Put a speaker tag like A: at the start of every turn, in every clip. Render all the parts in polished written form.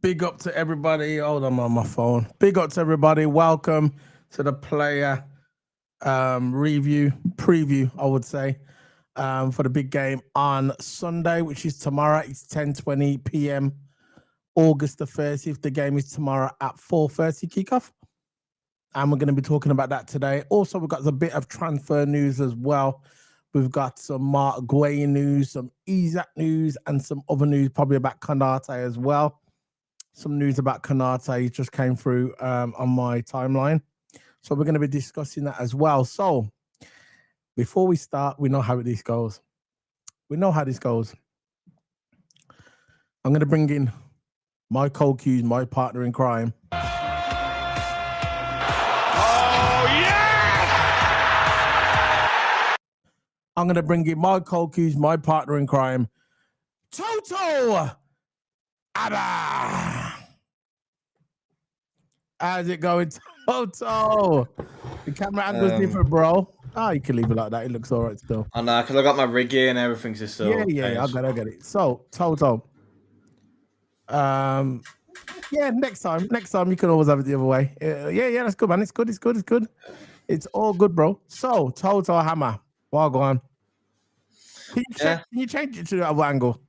A: Big up to everybody. Hold on, I'm on my phone. Big up to everybody. Welcome to the player preview, I would say, for the big game on Sunday, which is tomorrow. It's 10:20 p.m. August the 30th. The game is tomorrow at 4:30 kickoff. And we're going to be talking about that today. Also, we've got a bit of transfer news as well. We've got some Marc Guehi news, some Isaac news, and some other news probably about Konate as well. Some news about Konate just came through on my timeline. So we're going to be discussing that as well. So before we start, we know how this goes. We know how this goes. I'm going to bring in my co-Q's, my partner in crime.
B: Oh, yes!
A: I'm going to bring in my co-Q's, my partner in crime, TOTO! Abba! How's it going, TOTO? The camera angle's different, bro. Oh, you can leave it like that. It looks all right still.
B: I know, because I got my rig here and everything's just so...
A: Yeah, I got it. So, TOTO. Yeah, next time you can always have it the other way. Yeah, that's good, man. It's good. It's all good, bro. So, TOTO Hammer. Well, go on. Can you change it to the other angle?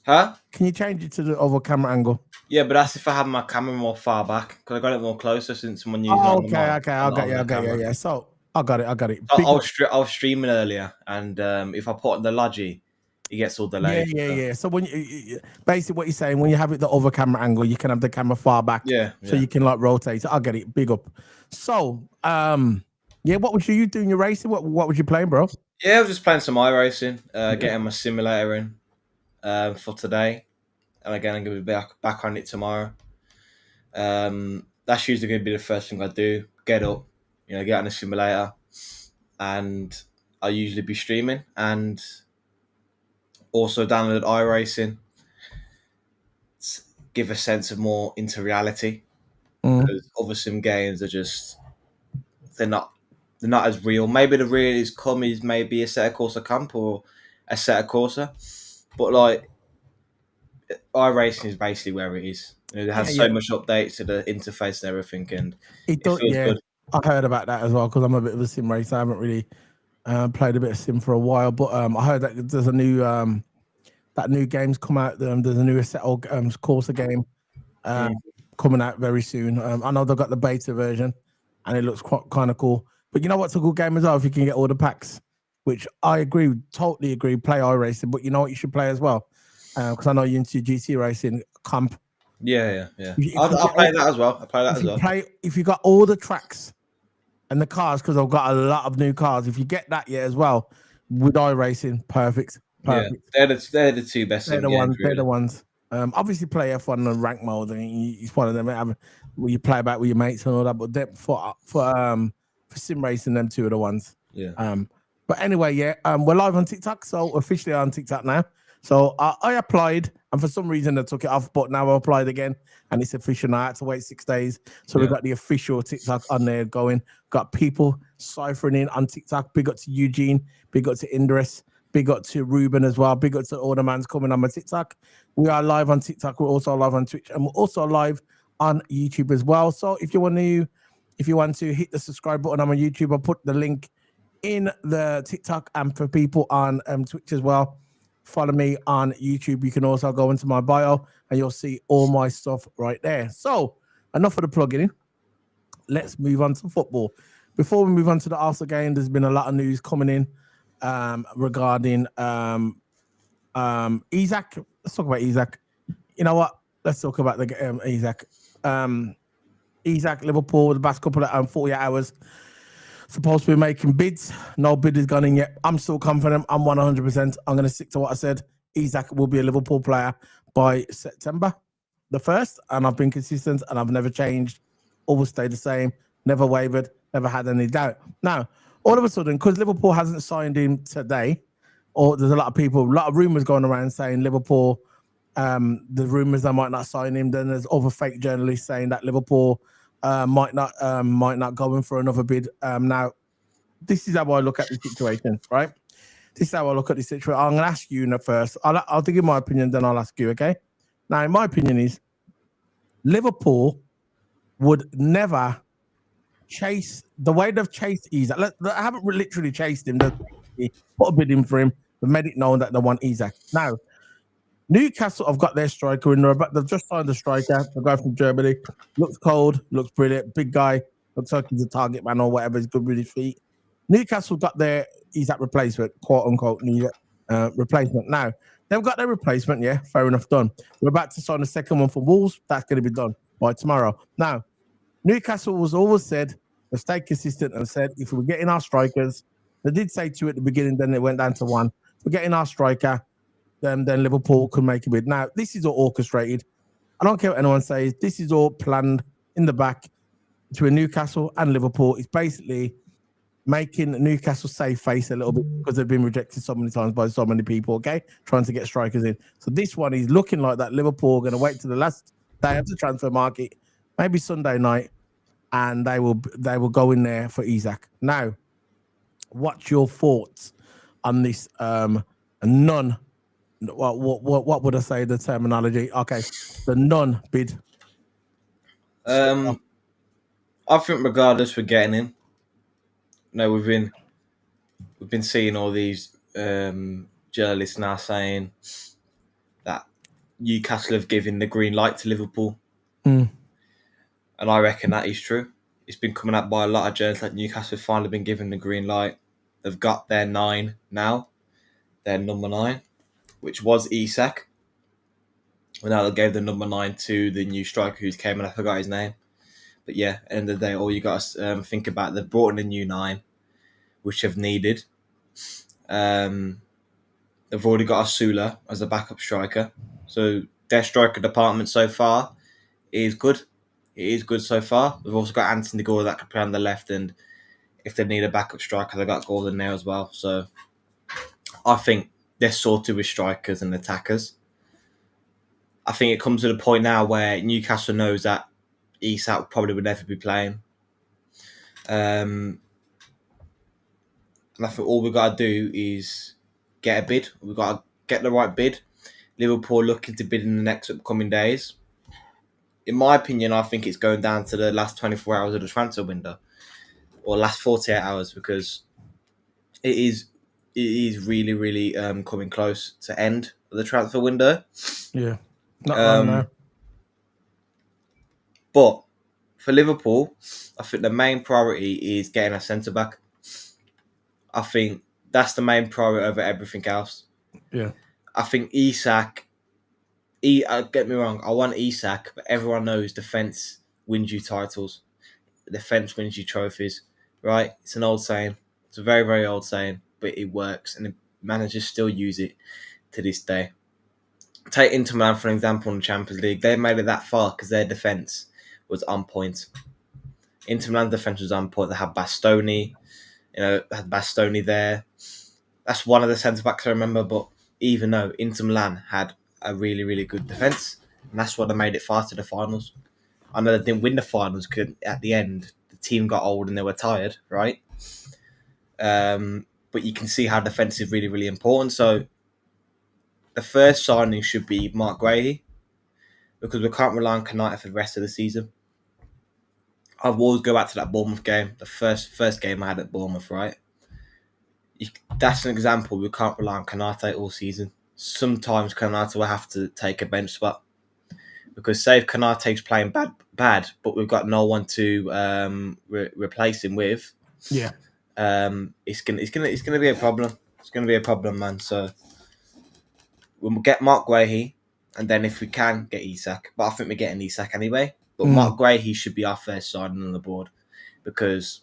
B: Huh?
A: Can you change it to the other camera angle?
B: Yeah, but that's if I have my camera more far back, because I got it more closer since someone used it on the mic.
A: Okay. I got you. Yeah. So, I got it.
B: I was streaming earlier, and if I put on the Logi, it gets all delayed.
A: Yeah. So when you basically what you're saying, when you have it the other camera angle, you can have the camera far back. So you can like rotate. I get it. Big up. So what was you doing? Your racing? What was you playing, bro?
B: Yeah, I was just playing some iRacing, getting my simulator in. for today, and again I'm going to be back on it tomorrow. That's usually going to be the first thing I do. Get up, get on the simulator, and I'll usually be streaming and also download iRacing. Give a sense of more into reality, because other sim games are just they're not as real. Maybe the real is come is maybe a Assetto Corsa Camp or a Assetto Corsa, but like iRacing is basically where it is. It
A: Yeah,
B: has
A: yeah.
B: so much updates to the interface and everything, and
A: It
B: it
A: does.
B: feels
A: Yeah,
B: good.
A: I heard about that as well because I'm a bit of a sim racer. I haven't really played a bit of sim for a while, but I heard that there's a new that new game's come out. There's a new Assetto Corsa game
B: Mm.
A: coming out very soon. I know they've got the beta version, and it looks quite kind of cool. But you know what's a good game as well? If you can get all the packs, which I agree, totally agree. Play iRacing, but you know what you should play as well, because I know you're into GT racing camp.
B: Yeah.
A: If you
B: I'll
A: get
B: play
A: all,
B: that as well. I'll play that
A: if
B: as
A: you
B: well.
A: play, if you got all the tracks and the cars, because I've got a lot of new cars. If you get that yet as well with iRacing, perfect,
B: Yeah,
A: perfect.
B: they're the two best
A: They're
B: sim
A: the
B: games,
A: ones. They're the
B: really.
A: ones. Obviously, play F1 and rank mode. And it's one of them where you play about with your mates and all that. But for sim racing, them two are the ones.
B: Yeah.
A: But anyway, yeah, we're live on TikTok, so officially on TikTok now. So I applied, and for some reason I took it off, but now I applied again, and it's official now. I had to wait 6 days, so we've
B: Yeah.
A: got the official TikTok on there going. Got people ciphering in on TikTok. Big up to Eugene, big up to Indris, big up to Ruben as well. Big up to all the mans coming on my TikTok. We are live on TikTok. We're also live on Twitch, and we're also live on YouTube as well. So if you want to hit the subscribe button on my YouTube, I'll put the link in the TikTok and for people on Twitch as well. Follow me on YouTube. You can also go into my bio and you'll see all my stuff right there. So enough of the plugging in. Let's move on to football. Before we move on to the Arsenal game, there's been a lot of news coming in regarding Isaac. Let's talk about Isaac. You know what? Let's talk about the Isaac. Isaac, Liverpool, the past couple of 48 hours, supposed to be making bids. No bid has gone in yet. I'm still confident. I'm 100%. I'm going to stick to what I said. Isaac will be a Liverpool player by September the 1st. And I've been consistent and I've never changed. Always stayed the same. Never wavered. Never had any doubt. Now, all of a sudden, because Liverpool hasn't signed him today, or there's a lot of rumors going around saying Liverpool, the rumors they might not sign him. Then there's other fake journalists saying that Liverpool might not go in for another bid. Now, this is how I look at the situation, right? This is how I look at the situation. I'm going to ask you first. I'll give you my opinion, then I'll ask you, okay? Now, in my opinion is Liverpool would never chase the way they've chased Isaac. I haven't literally chased him. They've put a bid in for him. They've made it known that they want Isaac. Now, Newcastle have got their striker in there, but they've just signed a striker, the guy from Germany. Looks cold, looks brilliant, big guy, looks like he's a target man or whatever. He's good with his feet. Newcastle got their Isaac replacement, quote unquote, replacement. Now, they've got their replacement, yeah, fair enough, done. We're about to sign the second one for Wolves. That's going to be done by tomorrow. Now, Newcastle was always said, they stayed consistent and said, if we're getting our strikers, they did say two at the beginning, then it went down to one. If we're getting our striker, then Liverpool could make a bid. Now, this is all orchestrated. I don't care what anyone says. This is all planned in the back between Newcastle and Liverpool. It's basically making Newcastle save face a little bit because they've been rejected so many times by so many people, okay? Trying to get strikers in. So this one is looking like that Liverpool are going to wait to the last day of the transfer market, maybe Sunday night, and they will go in there for Isaac. Now, what's your thoughts on this non what would I say the terminology? Okay, the non-bid.
B: I think regardless, we're getting in. No, we've been seeing all these journalists now saying that Newcastle have given the green light to Liverpool, and I reckon that is true. It's been coming out by a lot of journalists that Newcastle have finally been given the green light. They've got their 9 now, their number 9, which was Isak. And now they gave the number 9 to the new striker who's came and I forgot his name. But yeah, at the end of the day, all you got to think about, they've brought in a new 9, which they've needed. They've already got Asula as a backup striker. So their striker department so far is good. It is good so far. They've also got Anthony Gordon that can play on the left, and if they need a backup striker, they've got Gordon there as well. So I think they're sorted with strikers and attackers. I think it comes to the point now where Newcastle knows that Isak probably would never be playing. And I think all we've got to do is get a bid. We've got to get the right bid. Liverpool looking to bid in the next upcoming days. In my opinion, I think it's going down to the last 24 hours of the transfer window, or last 48 hours, because it is really, really coming close to end of the transfer window.
A: Yeah, not long now.
B: But for Liverpool, I think the main priority is getting a centre back. I think that's the main priority over everything else.
A: Yeah,
B: I think Isak. Get me wrong, I want Isak, but everyone knows defence wins you titles. Defence wins you trophies, right? It's an old saying. It's a very, very old saying, but it works, and the managers still use it to this day. Take Inter Milan for an example in the Champions League. They made it that far because their defence was on point. Inter Milan's defence was on point. They had Bastoni, had Bastoni there. That's one of the centre backs I remember, but even though Inter Milan had a really, really good defence, and that's what they made it far to the finals. I know they didn't win the finals because at the end the team got old and they were tired, right? But you can see how defence is really, really important. So the first signing should be Marc Guehi, because we can't rely on Kanata for the rest of the season. I will always go back to that Bournemouth game, the first game I had at Bournemouth, right? That's an example. We can't rely on Kanata all season. Sometimes Kanata will have to take a bench spot, because say if Kanate's playing bad, but we've got no one to replace him with.
A: Yeah,
B: it's gonna be a problem. It's gonna be a problem, man. So we'll get Marc Guehi, and then if we can get Isak, but I think we're getting Isak anyway. But Marc Guehi should be our first signing on the board, because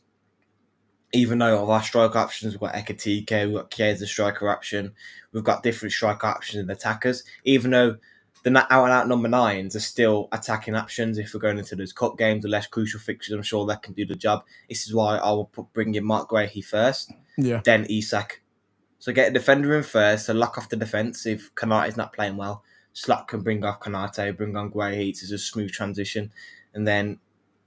B: even though of our striker options, we've got Ekatike, we've got Kier as a striker option, we've got different striker options and attackers. Even though the out-and-out number 9s are still attacking options, if we're going into those cup games, the less crucial fixtures, I'm sure that can do the job. This is why I will bring in Marc Guehi first, then Isak. So get a defender in first to lock off the defence if Kanate is not playing well. Slot can bring off Kanate, bring on Guehi. It's a smooth transition. And then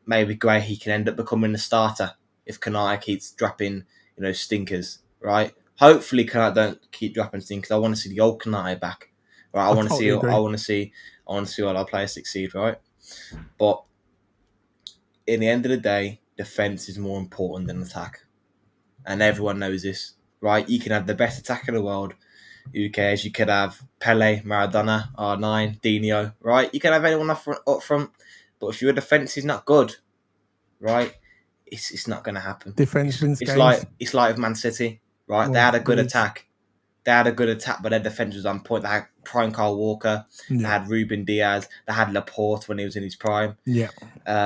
B: maybe Guehi can end up becoming the starter if Kanate keeps dropping, stinkers, right? Hopefully Kanate don't keep dropping stinkers. I want to see the old Kanate back, right? I want to see all our players succeed, right? But in the end of the day, defense is more important than attack, and everyone knows this, right? You can have the best attack in the world. Who cares? You could have Pele, Maradona, R9, Dino, right? You can have anyone up front, but if your defense is not good, right? It's not going to happen.
A: Defense wins games.
B: It's like Man City, right? They had a good attack. But their defense was on point. They had prime Kyle Walker. Yeah. They had Ruben Diaz. They had Laporte when he was in his prime.
A: Yeah.
B: They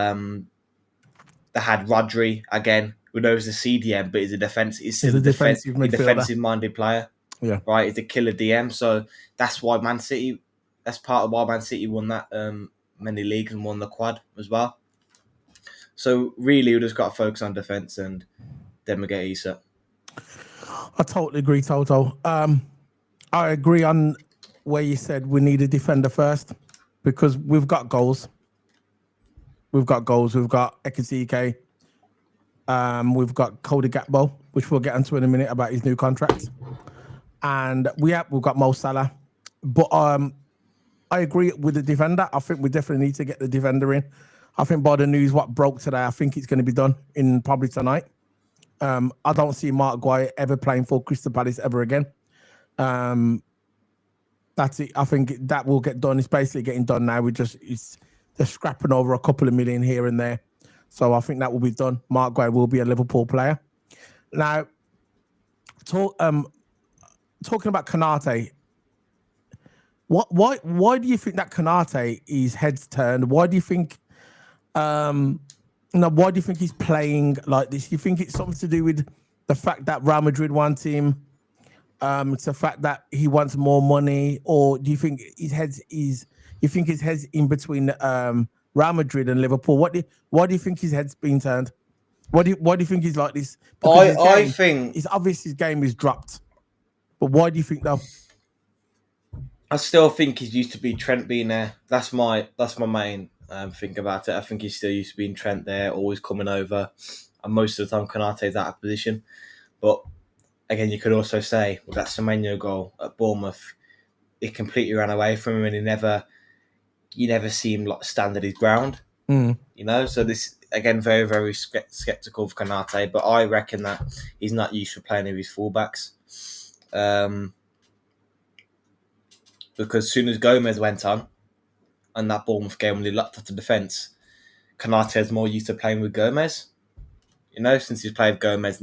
B: had Rodri again, who knows the CDM, but he's a defensive-minded player.
A: Yeah.
B: Right, he's a killer DM. So that's why Man City. That's part of why Man City won that many leagues and won the quad as well. So really, we just got to focus on defence, and then we get Isak.
A: I totally agree, Toto. I agree on where you said we need a defender first, because we've got goals. We've got Ekatike. We've got Cody Gakpo, which we'll get into in a minute about his new contract. And we've got Mo Salah. But I agree with the defender. I think we definitely need to get the defender in. I think by the news what broke today, I think it's going to be done in probably tonight. I don't see Marc Guehi ever playing for Crystal Palace ever again. That's it. I think that will get done. It's basically getting done now. It's scrapping over a couple of million here and there. So I think that will be done. Marc Guehi will be a Liverpool player. Now, talking about Kanate, why do you think that Kanate is heads turned? Why do you think why do you think he's playing like this? Do you think it's something to do with the fact that Real Madrid want him? It's the fact that he wants more money, or do you think his head's is? You think his head's in between Real Madrid and Liverpool? Why do you think his head's been turned? Why do you think he's like this? Because
B: I think
A: it's obvious his game is dropped. But why do you think though?
B: I still think he's used to be Trent being there. That's my main thing about it. I think he's still used to being Trent there, always coming over, and most of the time Konate's out of position. But again, you could also say with that Semenyo goal at Bournemouth, it completely ran away from him, and you never see him like stand at his ground.
A: Mm.
B: You know, so this again very very skeptical of Konate, but I reckon that he's not used to playing with his fullbacks. Because as soon as Gomez went on, and that Bournemouth game when they locked up the defence, Konate is more used to playing with Gomez. You know, since he's played with Gomez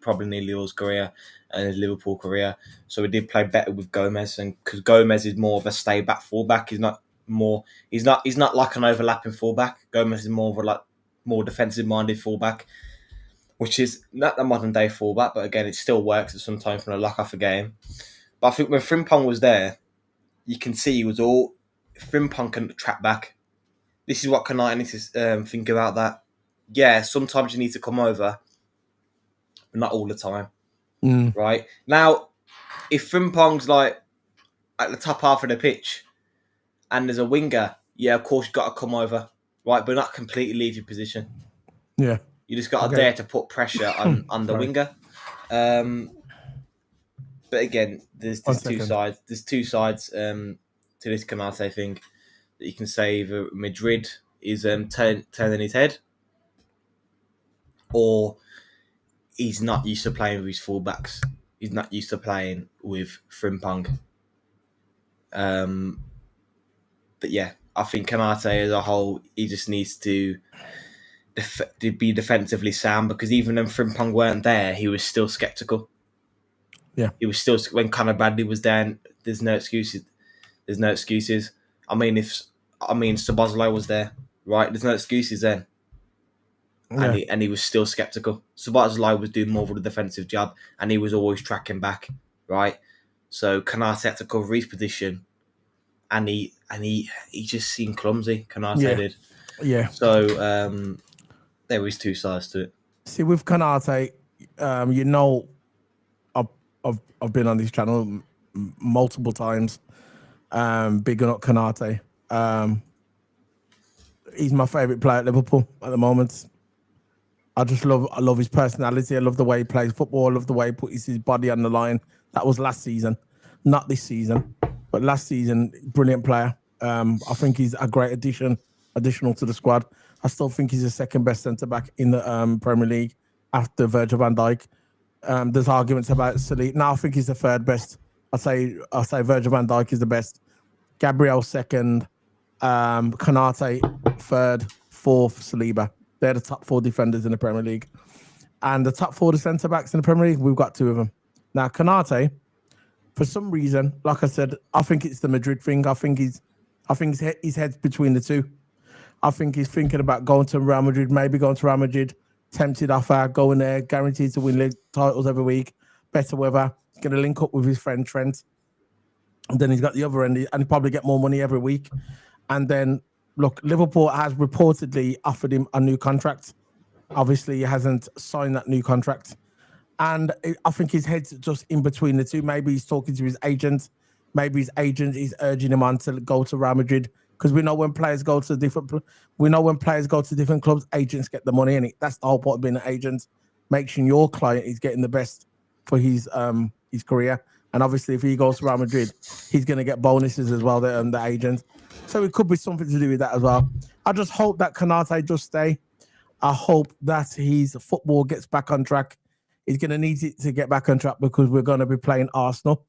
B: probably nearly all his career and his Liverpool career, so he did play better with Gomez, and because Gomez is more of a stay back fullback, he's not like an overlapping fullback. Gomez is more of a more defensive minded fullback, which is not the modern day fullback, but again, it still works at some time from a lock off a game. But I think when Frimpong was there, you can see he was all Frimpong can track back. This is what Konate needs to think about that. Yeah, sometimes you need to come over, but not all the time. Right? Now, if Frimpong's like at the top half of the pitch and there's a winger, yeah, of course you've got to come over, right? But not completely leave your position.
A: Yeah.
B: You just got to dare to put pressure on the winger. But again, there's two sides. There's two sides to this Konate thing that you can say either Madrid is turning his head, or he's not used to playing with his fullbacks. He's not used to playing with Frimpong. But yeah, I think Konate as a whole, he just needs to be defensively sound, because even when Frimpong weren't there, he was still sceptical.
A: Yeah,
B: he was still, when Conor Bradley was there, there's no excuses. I mean, if Szoboszlai was there, right? There's no excuses then. Yeah. And he was still sceptical. Szoboszlai was doing more of a defensive job, and he was always tracking back, right? So Konate had to cover his position, and he just seemed clumsy. Konate did.
A: Yeah.
B: So there was two sides to it.
A: See, with Konate, you know, I've been on this channel multiple times, bigging up Konate. He's my favourite player at Liverpool at the moment. I love his personality. I love the way he plays football. I love the way he puts his body on the line. That was last season, not this season, but last season, brilliant player. I think he's a great additional to the squad. I still think he's the second best centre back in the Premier League after Virgil van Dijk. There's arguments about Saliba. Now I think he's the third best. I say Virgil van Dijk is the best. Gabriel second. Konate third, fourth, Saliba. They're the top four defenders in the Premier League. And the top four centre backs in the Premier League, we've got two of them. Now, Konate, for some reason, like I said, I think it's the Madrid thing. I think his head's between the two. I think he's thinking about going to Real Madrid, maybe going to Real Madrid, tempted offer, going there, guaranteed to win league titles every week, better weather. He's going to link up with his friend Trent. And then he's got the other end, and he'll probably get more money every week. And then, look, Liverpool has reportedly offered him a new contract. Obviously, he hasn't signed that new contract. And I think his head's just in between the two. Maybe he's talking to his agent. Maybe his agent is urging him on to go to Real Madrid. Because we know when players go to different clubs, agents get the money. And that's the whole point of being an agent. Make sure your client is getting the best for his career. And obviously, if he goes to Real Madrid, he's going to get bonuses as well, the agent. So it could be something to do with that as well. I just hope that Konate just stay. I hope that his football gets back on track. He's going to need it to get back on track because we're going to be playing Arsenal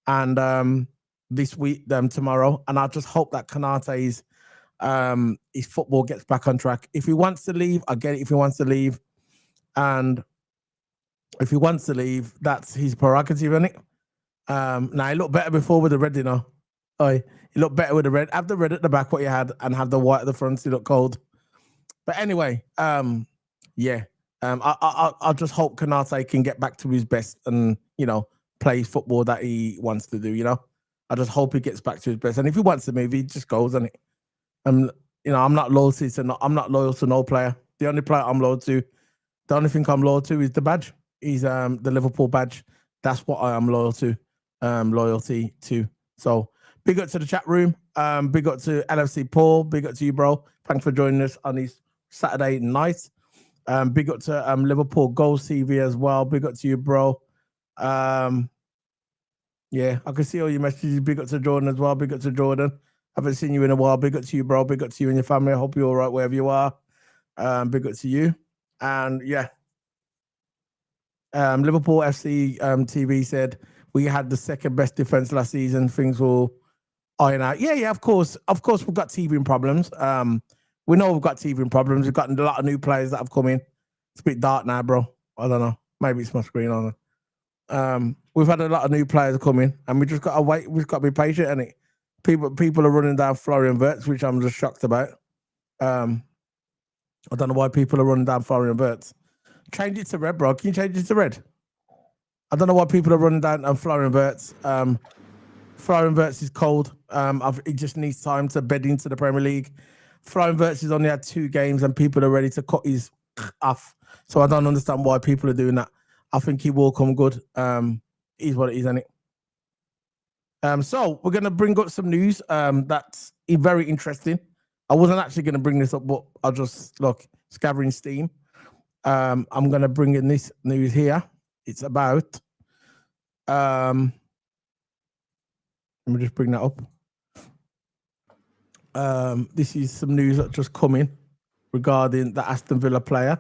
A: and this week, tomorrow. And I just hope that Konate's his football gets back on track. If he wants to leave, I get it. If he wants to leave, and if he wants to leave, that's his prerogative, isn't it? Now he looked better before with the red, you know. He looked better with the red. Have the red at the back, what you had, and have the white at the front. He looked cold. But anyway, yeah. I just hope Konate can get back to his best and, you know, plays football that he wants to do. I just hope he gets back to his best. And if he wants to move, he just goes. And I'm not loyal to I'm not loyal to no player. The only player I'm loyal to, the only thing I'm loyal to is the badge. Is the Liverpool badge. That's what I am loyal to. Loyalty to. So big up to the chat room. Big up to LFC Paul. Big up to you, bro. Thanks for joining us on this Saturday night. Big up to Liverpool Goals TV as well. Big up to you, bro. Yeah, I can see all your messages. Big up to Jordan as well. Big up to Jordan. Haven't seen you in a while. Big up to you, bro. Big up to you and your family. I hope you're all right wherever you are. Big up to you. And yeah. Liverpool FC TV said we had the second best defense last season. Things will iron out. Yeah, of course. Of course, we've got teething problems. We know we've got teething problems. We've got a lot of new players that have come in. It's a bit dark now, bro. I don't know. Maybe it's my screen on. We've had a lot of new players come in, and we just got to wait. We've got to be patient, and people are running down Florian Wirtz, which I'm just shocked about. I don't know why people are running down Florian Wirtz. Change it to red, bro. Can you change it to red? I don't know why people are running down on Florian Wirtz. Florian Wirtz is cold. He just needs time to bed into the Premier League. Florian Wirtz has only had 2 games, and people are ready to cut his off. So I don't understand why people are doing that. I think he will come good. Is what it is, isn't it? So we're going to bring up some news that's very interesting. I wasn't actually going to bring this up, but I'll just look. It's gathering steam. I'm going to bring in this news here. It's about. Let me just bring that up. This is some news that just come in regarding the Aston Villa player.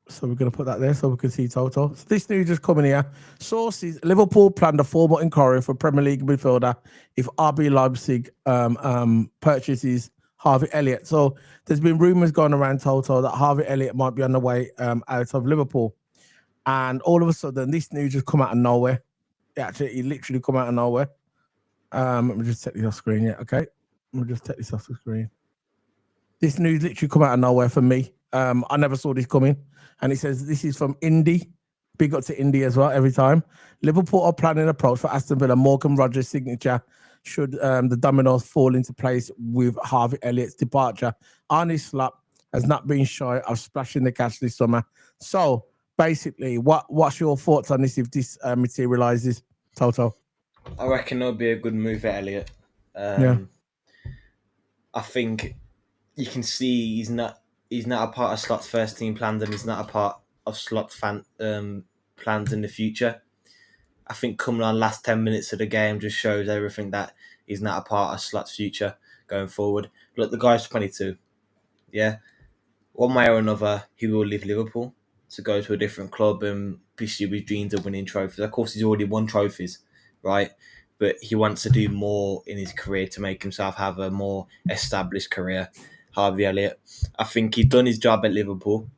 A: So we're going to put that there so we can see Toto. So this news just coming here. Sources: Liverpool planned a formal inquiry for Premier League midfielder if RB Leipzig purchases Harvey Elliott. So there's been rumours going around Toto that Harvey Elliott might be on the way out of Liverpool. And all of a sudden, this news just come out of nowhere. It literally come out of nowhere. Let me just take this off screen. Yeah, okay. Let me just take this off the screen. This news literally come out of nowhere for me. I never saw this coming. And it says this is from Indy. Big up to Indy as well every time. Liverpool are planning an approach for Aston Villa. Morgan Rogers' signature should the dominoes fall into place with Harvey Elliott's departure. Arne Slot has not been shy of splashing the cash this summer. So basically, what's your thoughts on this if this materializes, Toto?
B: I reckon it'll be a good move for Elliott.
A: Yeah.
B: I think you can see he's not a part of Slot's first team plans, and he's not a part of Slot's plans in the future. I think coming on last 10 minutes of the game just shows everything that he's not a part of Slot's future going forward. Look, the guy's 22. Yeah. One way or another, he will leave Liverpool to go to a different club and pursue his dreams of winning trophies. Of course, he's already won trophies, right? But he wants to do more in his career to make himself have a more established career. Harvey Elliott, I think he's done his job at Liverpool.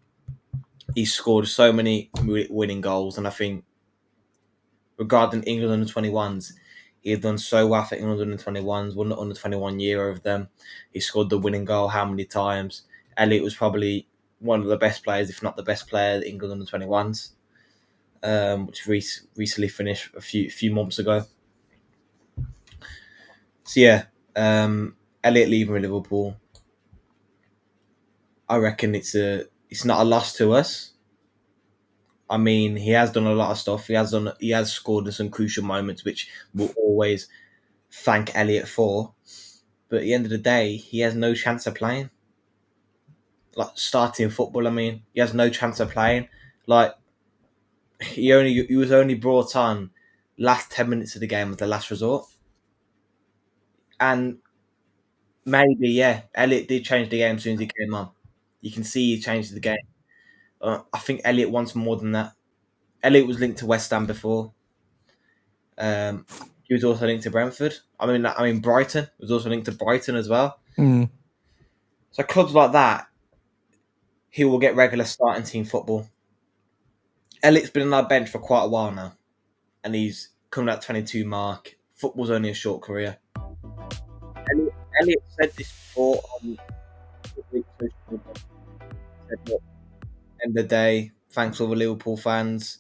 B: He's scored so many winning goals, and I think regarding England under 21s, he had done so well for England under 21s, won the under 21 year of them. He scored the winning goal how many times? Elliott was probably one of the best players, if not the best player, at England under 21s, which recently finished a few months ago. So yeah, Elliott leaving Liverpool, I reckon it's not a loss to us. I mean, he has done a lot of stuff. He has scored in some crucial moments, which we'll always thank Elliott for. But at the end of the day, he has no chance of playing. Like starting football, I mean, he has no chance of playing. Like he was only brought on last 10 minutes of the game as the last resort. And maybe, yeah, Elliott did change the game as soon as he came on. You can see he changed the game. I think Elliott wants more than that. Elliott was linked to West Ham before. He was also linked to Brentford. I mean Brighton was also linked to Brighton as well.
A: Mm.
B: So clubs like that, he will get regular starting team football. Elliott's been on our bench for quite a while now, and he's coming at 22 mark. Football's only a short career. Elliott said this before on social media. Said, look, end of the day, thanks all the Liverpool fans.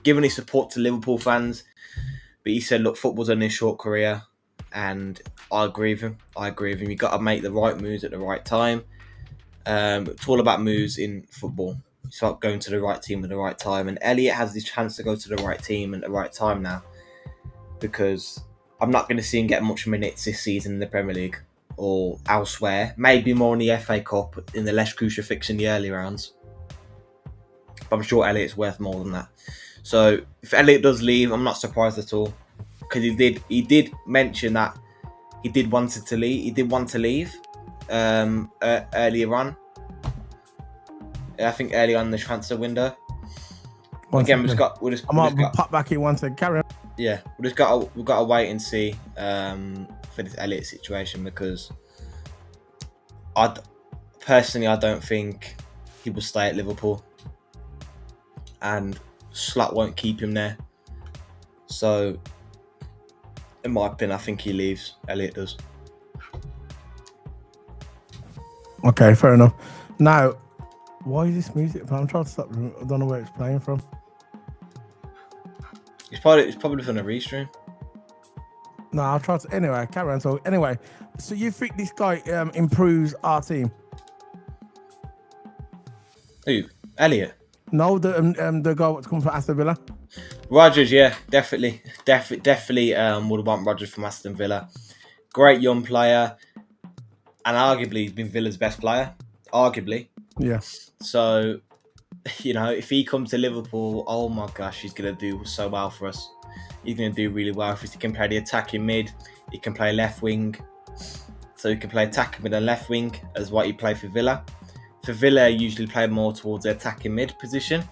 B: giving his support to Liverpool fans. But he said, look, football's only a short career, and I agree with him. You've got to make the right moves at the right time. It's all about moves in football. It's about going to the right team at the right time. And Elliot has the chance to go to the right team at the right time now, because I'm not going to see him get much minutes this season in the Premier League or elsewhere. Maybe more in the FA Cup in the less crucial fix in the early rounds. But I'm sure Elliot's worth more than that. So if Elliot does leave, I'm not surprised at all, because he did mention that he did want to leave. He did want to leave earlier on. I think early on in the transfer window. Again, we've got
A: pop back in one second. Carry on.
B: Yeah, we've got to wait and see for this Elliot situation, because I don't think he will stay at Liverpool, and Slot won't keep him there. So, in my opinion, I think he leaves. Elliot does.
A: Okay, fair enough. Now, why is this music? I'm trying to stop. I don't know where it's playing from.
B: It's probably from a restream.
A: No, I'll try to. Anyway, carry on. So you think this guy improves our team?
B: Who? Elliot?
A: No, the guy that's come from Aston Villa.
B: Rodgers, yeah, definitely would want Rodgers from Aston Villa. Great young player, and arguably he's been Villa's best player. Arguably,
A: yeah.
B: So, if he comes to Liverpool, oh my gosh, he's gonna do so well for us. He's gonna do really well for us. He can play the attacking mid. He can play left wing. So he can play attacking mid and left wing as what he played for Villa. For Villa, he usually play more towards the attacking mid position,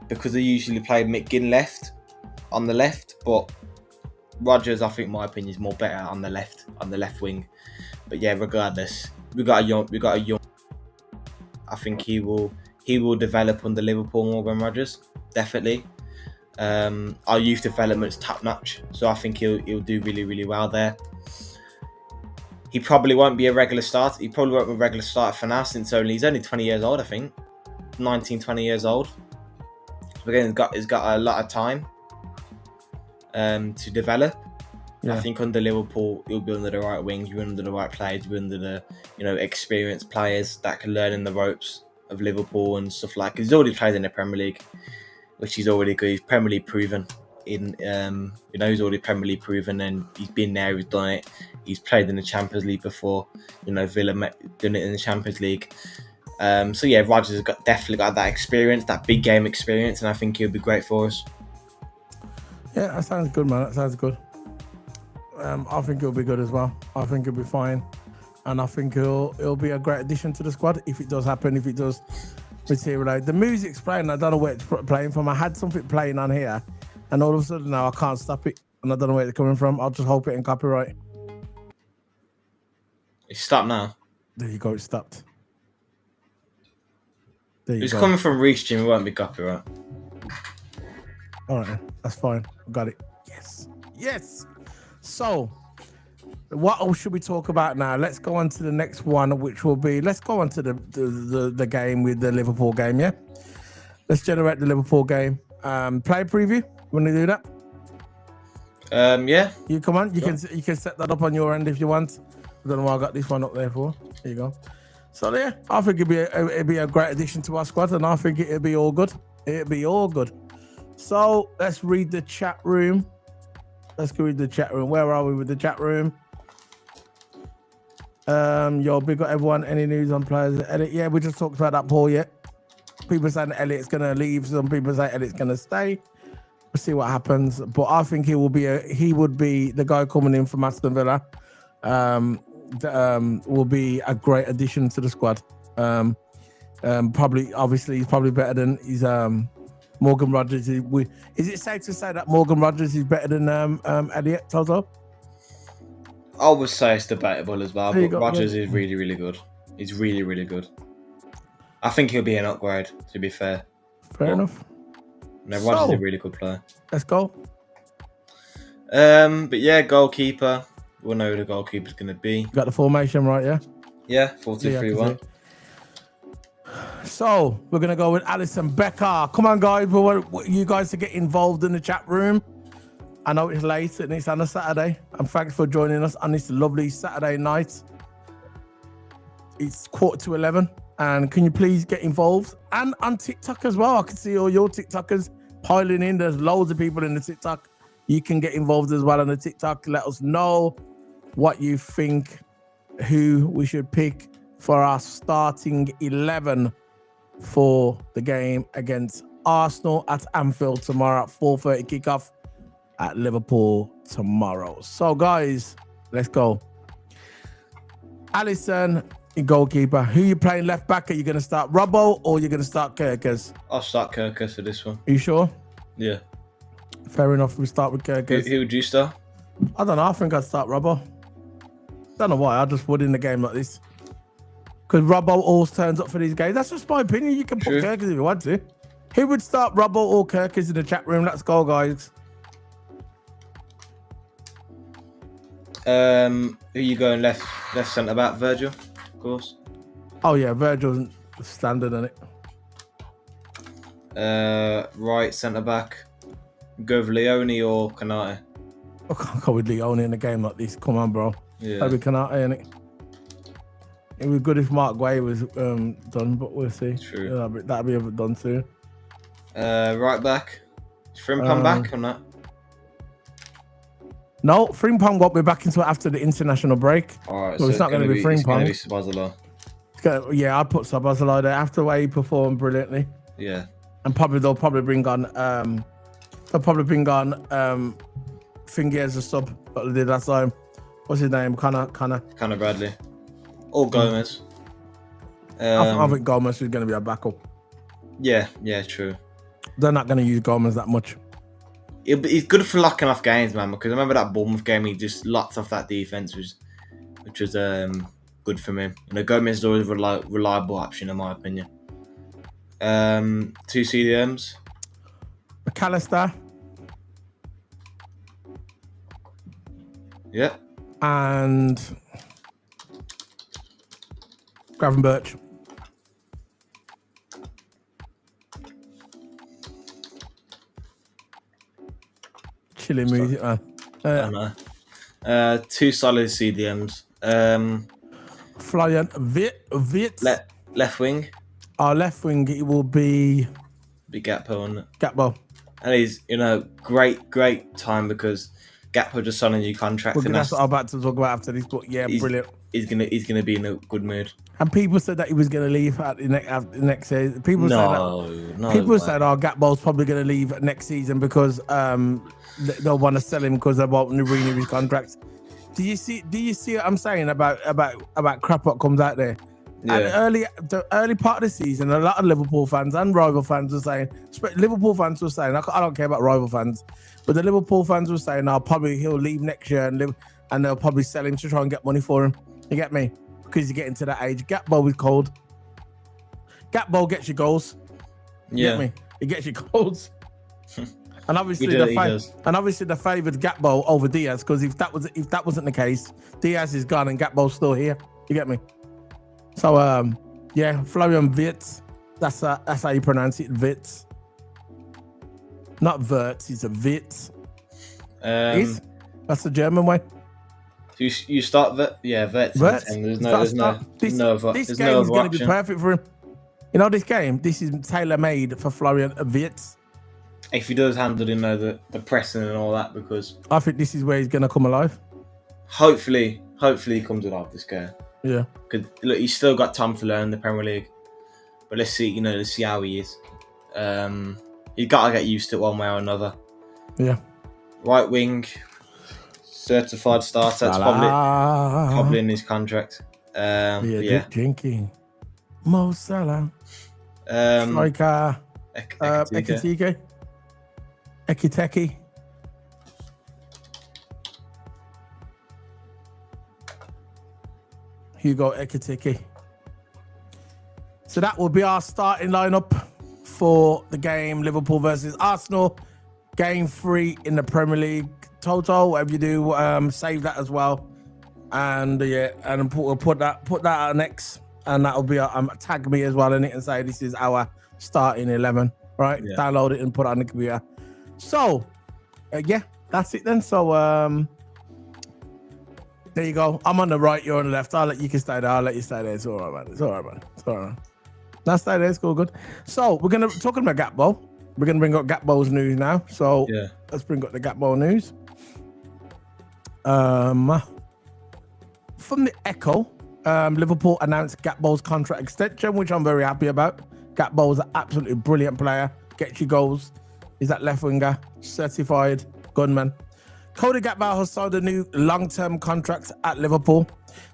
B: because they usually play McGinn on the left. But Rodgers, I think, in my opinion, is more better on the left wing. But yeah, regardless, we got a young. I think he will develop under Liverpool more than Rodgers, definitely. Our youth development is top notch, so I think he'll do really, really well there. He probably won't be a regular starter. He probably won't be a regular starter for now, since he's only 20 years old, I think. 19, 20 years old. So again, he's got a lot of time to develop. Yeah. I think under Liverpool, he'll be under the right wing, he'll be under the right players, he'll be under the experienced players that can learn in the ropes of Liverpool and stuff like. He's already played in the Premier League, which is already good. He's Premier League proven. He's already Premier League proven, and he's been there. He's done it. He's played in the Champions League before. Villa done it in the Champions League. So yeah, Rodgers has definitely got that experience, that big game experience, and I think he'll be great for us.
A: Yeah, that sounds good, man. That sounds good. I think he'll be good as well. I think he'll be fine, and I think he'll be a great addition to the squad if it does happen. If it does materialize, the music's playing. I don't know where it's playing from. I had something playing on here, and all of a sudden now I can't stop it, and I don't know where it's coming from. I'll just hope it ain't copyright.
B: It's stopped now.
A: There you go. It stopped.
B: It's coming from Restream. It won't be copyright.
A: All right, that's fine. Got it. Yes. So, what else should we talk about now? Let's go on to the next one, which will be, let's go on to the game with the Liverpool game, yeah? Let's generate the Liverpool game. Play preview. Want to do that?
B: Yeah.
A: You come on. You can set that up on your end if you want. I don't know why I got this one up there for. There you go. So yeah, I think it'd be a great addition to our squad, and I think it'd be all good. So let's read the chat room. Where are we with the chat room? Big up everyone. Any news on players? Elliot? Yeah, we just talked about that, Paul. Yeah, people saying Elliot's gonna leave. Some people say Elliot's gonna stay. We'll see what happens. But I think he would be the guy coming in from Aston Villa. Will be a great addition to the squad. Obviously, he's probably better than Morgan Rodgers. Is it safe to say that Morgan Rodgers is better than Elliot, Toto?
B: I would say it's debatable as well, but Rodgers is really, really good. He's really, really good. I think he'll be an upgrade, to be fair.
A: Fair enough.
B: No, Rodgers is a really good player.
A: Let's go.
B: But yeah, goalkeeper. We'll know who the goalkeeper's going to be.
A: Got the formation right, yeah?
B: Yeah, 4-2-3-1.
A: So we're gonna go with Alison Becker. Come on, guys. We want you guys to get involved in the chat room. I know it's late and it's on a Saturday. And thanks for joining us on this lovely Saturday night. It's 11:15. And can you please get involved? And on TikTok as well. I can see all your TikTokers piling in. There's loads of people in the TikTok. You can get involved as well on the TikTok. Let us know what you think, who we should pick for our starting 11 for the game against Arsenal at Anfield tomorrow at 4:30 kickoff at Liverpool tomorrow. So guys, let's go. Alisson, goalkeeper. Who you playing left back? Are you going to start Robbo or you're going to start Kerkers?
B: I'll start Kirkus for this one.
A: Are you sure?
B: Yeah.
A: Fair enough. We start with Kerkers.
B: Who would you start?
A: I don't know. I think I'd start Robbo. Don't know why. I just would in the game like this. Because Robbo always turns up for these games. That's just my opinion. You can put Kerkers if you want to. Who would start Robbo or Kerkers in the chat room? Let's go, guys.
B: Who you going left centre back? Virgil, of course.
A: Oh yeah, Virgil's standard, isn't it?
B: Right centre back. Go with Leone or Kanate.
A: I can't go with Leone in a game like this. Come on, bro.
B: Yeah.
A: That'd be Kanate, innit? It would be good if Marc Guehi was done, but we'll see.
B: True.
A: Yeah, that'd be done soon.
B: Right back. Is Frimpong back or not?
A: No, Frimpong won't be back until after the international break.
B: All right,
A: so it's not going to be Frimpong.
B: It's going to be Szoboszlai.
A: Yeah, I'd put Szoboszlai there after the way he performed brilliantly.
B: Yeah.
A: And they'll probably bring on Thingy as a sub, but they did last time. What's his name? Connor
B: Bradley. Or Gomez.
A: I think Gomez is going to be a backup.
B: Yeah, true.
A: They're not going to use Gomez that much.
B: He's good for locking off games, man, because I remember that Bournemouth game, he just locked off that defence, which was good for me. You know, Gomez is always a reliable option, in my opinion. 2 CDMs.
A: McAllister.
B: Yeah.
A: And Gravenberch. Chilling music, man.
B: 2 solid CDMs.
A: Florian Wirtz.
B: Left wing.
A: Our left wing, it will be
B: Gakpo, isn't it?
A: Gakpo.
B: And he's, great time because Gakpo just signed a new contract.
A: And that's what I'm about to talk about after this, but yeah, brilliant.
B: He's gonna be in a good mood.
A: And people said that he was going to leave at the next season. People said Gakpo's probably going to leave next season because they'll want to sell him because they won't renew his contract. Do you see what I'm saying about crap what comes out there?
B: Yeah.
A: And the early part of the season, a lot of Liverpool fans and rival fans were saying, Liverpool fans were saying, I don't care about rival fans, but the Liverpool fans were saying, probably he'll leave next year and they'll probably sell him to try and get money for him. You get me? Because you're getting to that age. Gakpo is cold. Gakpo gets you goals. You get me? He gets you goals. And obviously they favoured Gakpo over Diaz because if that wasn't the case, Diaz is gone and Gakpo's still here. You get me? So Florian Wirtz. That's how you pronounce it, Wirtz. Not Wirtz, it's a Wirtz. That's the German way.
B: You start Wirtz. There's no
A: This game is going to be perfect for him. You know, this is tailor-made for Florian Wirtz.
B: If he does handle, the pressing and all that, because
A: I think this is where he's going to come alive.
B: Hopefully he comes alive this game.
A: Yeah.
B: Because look, he's still got time to learn the Premier League, but let's see how he is. He's got to get used to it one way or another.
A: Yeah.
B: Right wing, certified starter. That's probably in his contract.
A: Drinking. Mo Salah. Striker. Ekiteke. Hugo Ekiteke. So that will be our starting lineup for the game Liverpool versus Arsenal. Game 3 in the Premier League. TOTO, whatever you do, save that as well. And we'll put that out next and that'll be tag me as well in it and say this is our starting 11. Right,
B: Yeah.
A: download it and put it on the computer. So, yeah, that's it then. So, there you go. I'm on the right, you're on the left. You can stay there. I'll let you stay there. It's all right, man. It's all right, man. It's all right. Now stay there. It's all good. So, we're gonna talking about Gakpo. We're gonna bring up Gakpo's news now. So,
B: Yeah.
A: let's bring up the Gakpo news. From the Echo, Liverpool announced Gakpo's contract extension, which I'm very happy about. Gakpo's an absolutely brilliant player. Gets you goals. He's that left winger, certified gunman. Cody Gakpo has signed a new long-term contract at Liverpool.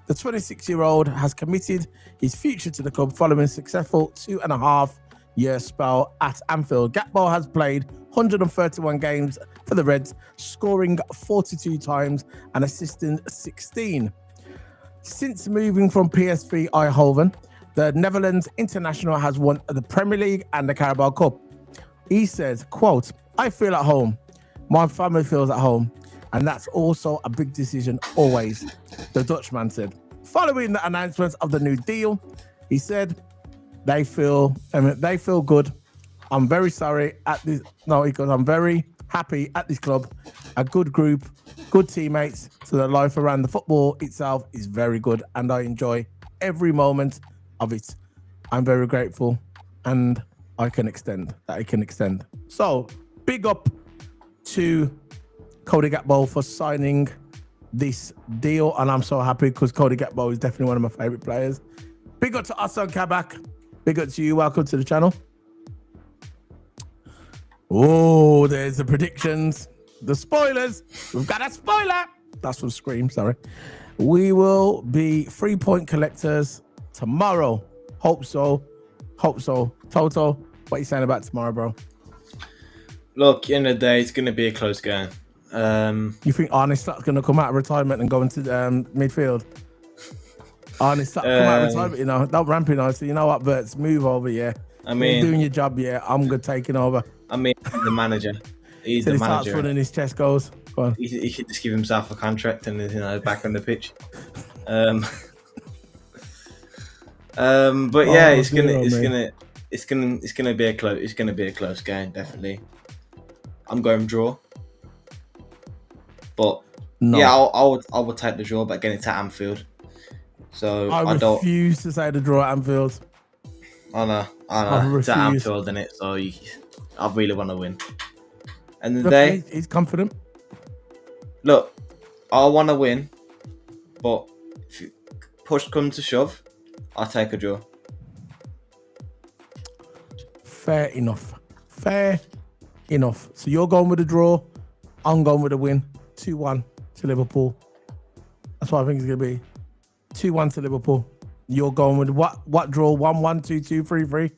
A: The 26-year-old has committed his future to the club following a successful 2.5-year spell at Anfield. Gakpo has played 131 games for the Reds, scoring 42 times and assisting 16. Since moving from PSV Eindhoven, the Netherlands international has won the Premier League and the Carabao Cup. He says, quote, "I feel at home. My family feels at home. And that's also a big decision always," the Dutchman said. Following the announcement of the new deal, he said, they feel good. I'm very sorry at this. No, he goes, I'm very happy at this club. A good group, good teammates. So the life around the football itself is very good. And I enjoy every moment of it. I'm very grateful. And I can extend. So big up to Cody Gakpo for signing this deal, and I'm so happy because Cody Gakpo is definitely one of my favorite players. Big up to Hassan Kabak. Big up to you. Welcome to the channel. Oh, there's the predictions, the spoilers. We've got a spoiler. That's from Scream. Sorry. We will be 3-point collectors tomorrow. Hope so. Toto, what are you saying about tomorrow, bro?
B: Look, end of the day, it's going to be a close game.
A: You think Arne Slot's going to come out of retirement and go into midfield? Arne Slot come out of retirement, you know, don't ramp, you know. So you know what, Bert's move over, yeah.
B: I mean,
A: you're doing your job, yeah. I'm good taking over.
B: I mean, the manager. He's
A: Till
B: the
A: he starts
B: manager.
A: running his chest goes. Go on.
B: He should just give himself a contract and back on the pitch. But yeah, it's gonna be a close game, definitely. I'm going draw. But
A: no.
B: yeah, I would take the draw, but again, it's at Anfield. So
A: I refuse to say the draw at Anfield.
B: I know. It's at Anfield, isn't it? So I really want to win. And the day,
A: he's confident.
B: Look, I want to win, but if push comes to shove, I'll take a draw.
A: Fair enough. So you're going with a draw. I'm going with a win. 2-1 to Liverpool. That's what I think it's going to be. 2-1 to Liverpool. You're going with what draw? 1-1, 2-2, 3-3?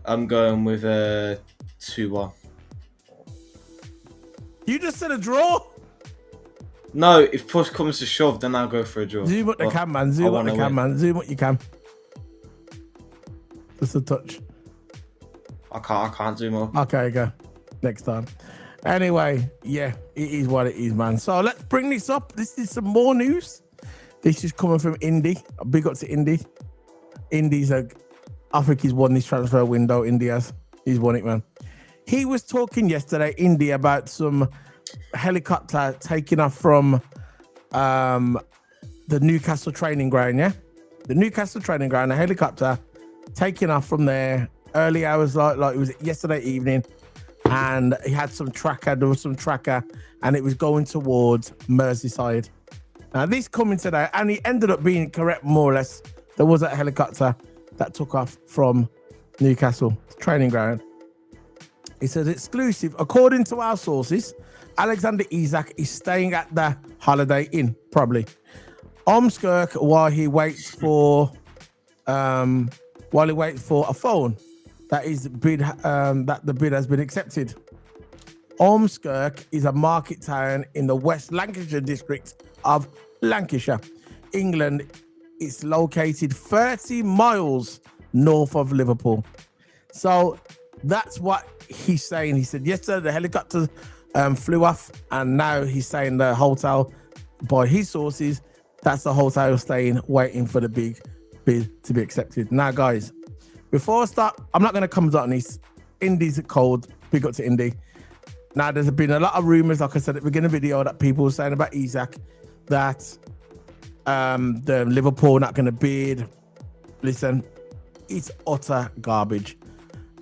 B: I'm going with a 2-1.
A: You just said a draw?
B: No, if push comes to shove, then I'll go for a draw.
A: Zoom what the cam, man. Zoom what you can. Just a touch.
B: I can't zoom up.
A: Okay, go. Next time. Anyway, yeah, it is what it is, man. So let's bring this up. This is some more news. This is coming from Indy. A big up to Indy. Indy's I think he's won this transfer window. He's won it, man. He was talking yesterday, Indy, about some helicopter taking off from the Newcastle training ground, yeah? The Newcastle training ground, a helicopter taking off from there early hours, like it was yesterday evening. And he had some tracker, and it was going towards Merseyside. Now, this coming today, and he ended up being correct, more or less. There was a helicopter that took off from Newcastle training ground. It says exclusive. According to our sources, Alexander Isak is staying at the Holiday Inn, probably. Omskirk while he waits for a phone that the bid has been accepted. Ormskirk is a market town in the West Lancashire district of Lancashire, England. It's located 30 miles north of Liverpool. So that's what he's saying. He said yesterday the helicopter flew off, and now he's saying the hotel, by his sources, that's the hotel staying, waiting for the big bid to be accepted. Now, guys, before I start, I'm not going to come on this. Indy's cold. Big up to Indy. Now, there's been a lot of rumors, like I said at the beginning of the video, that people were saying about Isak, that the Liverpool not going to bid. Listen, it's utter garbage.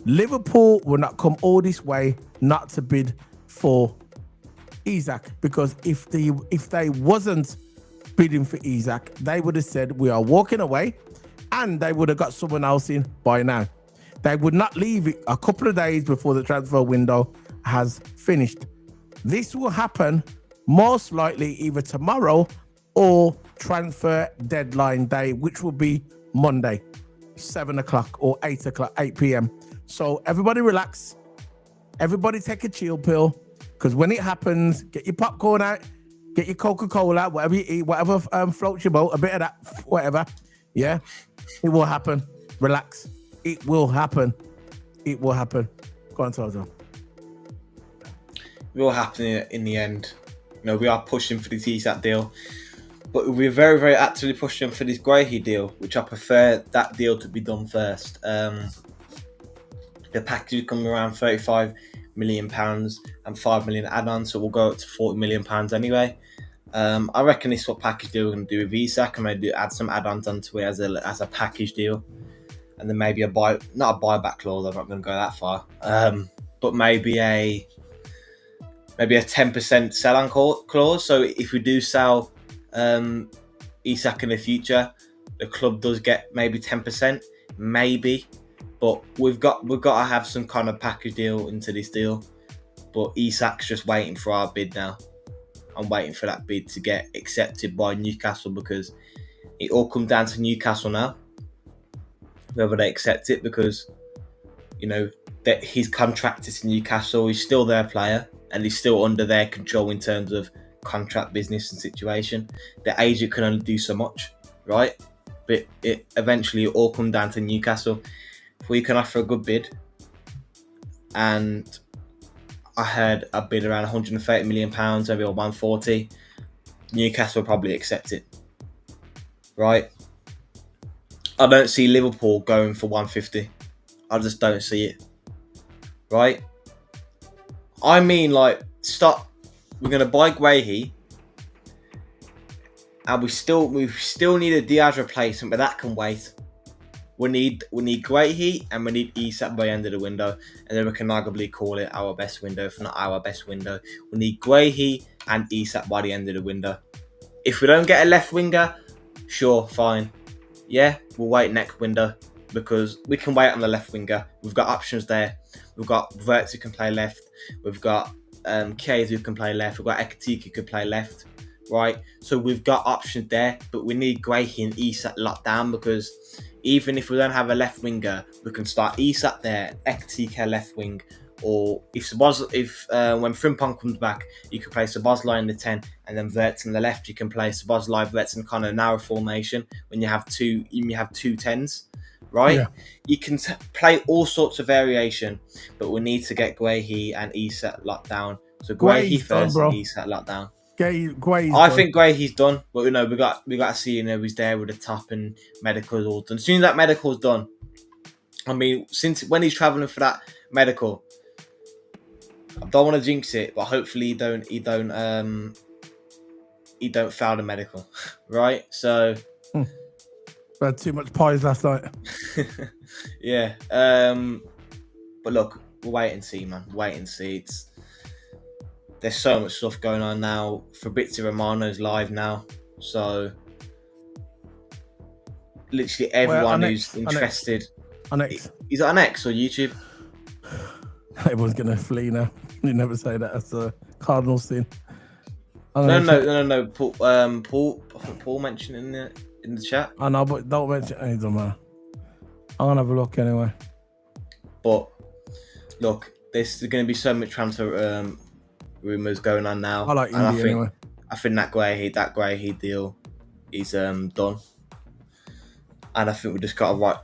A: Liverpool will not come all this way not to bid for Isak, because if they wasn't bidding for Isak, they would have said we are walking away, and they would have got someone else in by now. They would not leave it a couple of days before the transfer window has finished. This will happen most likely either tomorrow or transfer deadline day, which will be Monday, 7 o'clock or 8 o'clock, 8 p.m. So everybody relax. Everybody take a chill pill, because when it happens, get your popcorn out, get your Coca-Cola, whatever you eat, whatever floats your boat, a bit of that, whatever. Yeah, it will happen. Relax. It will happen. It will happen. Go on, Toto.
B: It will happen in the end. You know, we are pushing for the TSAT deal, but we're very, very actively pushing for this Guehi deal, which I prefer that deal to be done first. The package is coming around £35 million and 5 million add-ons, so we'll go up to £40 million anyway. I reckon this is what package deal we're going to do with Isak. I'm going to add some add-ons onto it as a package deal, and then maybe not a buyback clause. I'm not going to go that far, but maybe a 10% sell-on clause. So if we do sell Isak in the future, the club does get maybe 10%, maybe. But we've got to have some kind of package deal into this deal. But Isak's just waiting for our bid now. I'm waiting for that bid to get accepted by Newcastle, because it all comes down to Newcastle now, whether they accept it, because you know that his contract is to Newcastle. He's still their player, and he's still under their control in terms of contract business and situation. The agent can only do so much, right? But it eventually all come down to Newcastle. If we can offer a good bid, and I had a bid around £130 million, maybe or 140, Newcastle will probably accept it, right? I don't see Liverpool going for 150. I just don't see it, right? I mean, like, stop. We're gonna buy Guehi, and we still need a Diaz replacement, but that can wait. We need Guehi, and we need Isak by the end of the window, and then we can arguably call it our best window, if not our best window. We need Guehi and Isak by the end of the window. If we don't get a left winger, sure, fine. Yeah, we'll wait next window, because we can wait on the left winger. We've got options there. We've got Verts who can play left. We've got Guehi who can play left. We've got Ekatike who can play left. Right, so we've got options there, but we need Guehi and Isak locked down, because even if we don't have a left winger, we can start Isak there, Ekatike left wing, or when Frimpong comes back, you can play Szoboszlai in the 10, and then Verts on the left. You can play Szoboszlai, Verts in kind of narrow formation when you have two 10s, right? Yeah. You can play all sorts of variation, but we need to get Guehi and Isak locked down. So Guehi first and Isak locked down. I think Guehi's done, but we got to see he's there with the top and medical's all done. As soon as that medical's done, I mean, since when he's travelling for that medical, I don't want to jinx it, but hopefully he don't fail the medical, right? So,
A: we had too much pies last night.
B: Yeah, but look, we'll wait and see, man. Wait and see. There's so much stuff going on now. Fabrizio Romano's live now, so literally everyone who's interested.
A: On X.
B: Is it on X or YouTube?
A: Everyone's gonna flee now. You never say that. That's a Cardinals thing.
B: No. Paul mentioned in the chat.
A: I know, but don't mention it. Doesn't matter. I'm gonna have a look anyway.
B: But look, there's going to be so much transfer rumors going on now.
A: I like India anyway.
B: I think that Guehi deal is done, and I think we just got to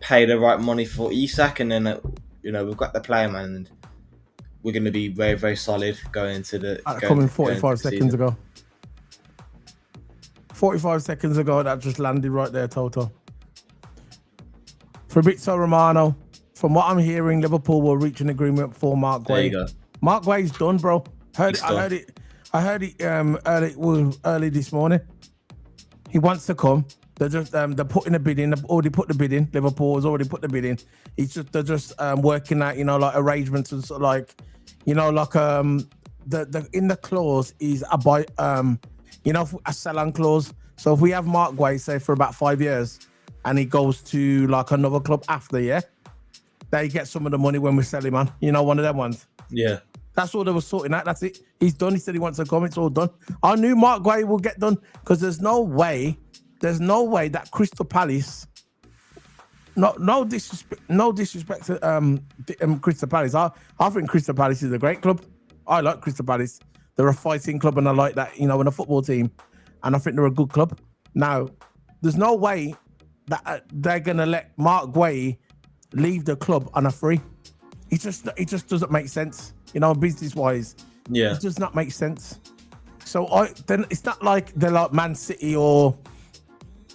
B: pay the right money for Isak, and then we've got the player, man, and we're going to be very, very solid going into the.
A: Coming 45 seconds ago. 45 seconds ago, that just landed right there, Toto. Fabrizio Romano, from what I'm hearing, Liverpool will reach an agreement for Marc Guehi.
B: There you go.
A: Marc Guehi's done, bro. I heard it early this morning. He wants to come. They're just they're putting a bid in. They've already put the bid in. Liverpool has already put the bid in. They're just working out, like arrangements and sort of like, like the in the clause is a buy a sell-on clause. So if we have Marc Guehi, say for about 5 years, and he goes to like another club after, they get some of the money when we sell him on. One of them ones.
B: Yeah.
A: That's all they were sorting out. That's it. He's done. He said he wants to come. It's all done. I knew Marc Guehi will get done because there's no way that Crystal Palace. No disrespect to Crystal Palace. I think Crystal Palace is a great club. I like Crystal Palace. They're a fighting club, and I like that. In a football team, and I think they're a good club. Now, there's no way that they're gonna let Marc Guehi leave the club on a free. It just doesn't make sense. Business wise, it does not make sense. So then it's not like they're like Man City or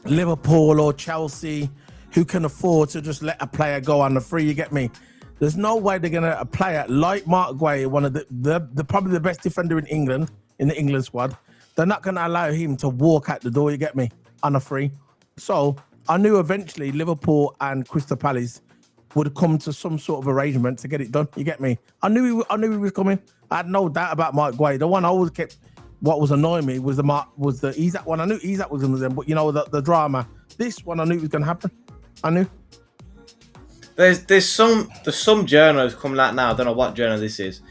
A: Liverpool or Chelsea who can afford to just let a player go on the free. You get me? There's no way they're gonna a player like Marc Guehi, one of the probably the best defender in England, in the England squad. They're not gonna allow him to walk out the door. You get me? On a free. So I knew eventually Liverpool and Crystal Palace would come to some sort of arrangement to get it done. You get me? I knew he was coming. I had no doubt about Marc Guehi. The one I always kept, what was annoying me was the Isak one. I knew Isak was going to them, but the drama. This one I knew it was going to happen. I knew.
B: There's some journals coming out now. I don't know what journal this is,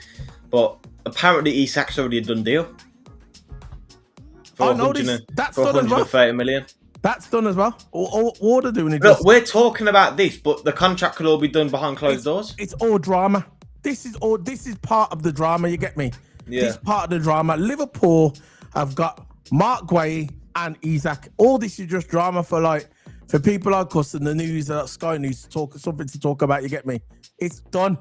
B: but apparently Isak's already a done deal.
A: I know this. That's done as well.
B: 130 million.
A: That's done as well. All they're doing is
B: look. We're talking about this, but the contract could all be done behind closed doors.
A: It's all drama. This is part of the drama. You get me?
B: Yeah.
A: This part of the drama. Liverpool have got Marc Guehi and Isak. All this is just drama for people like us and the news, Sky News, something to talk about. You get me? It's done.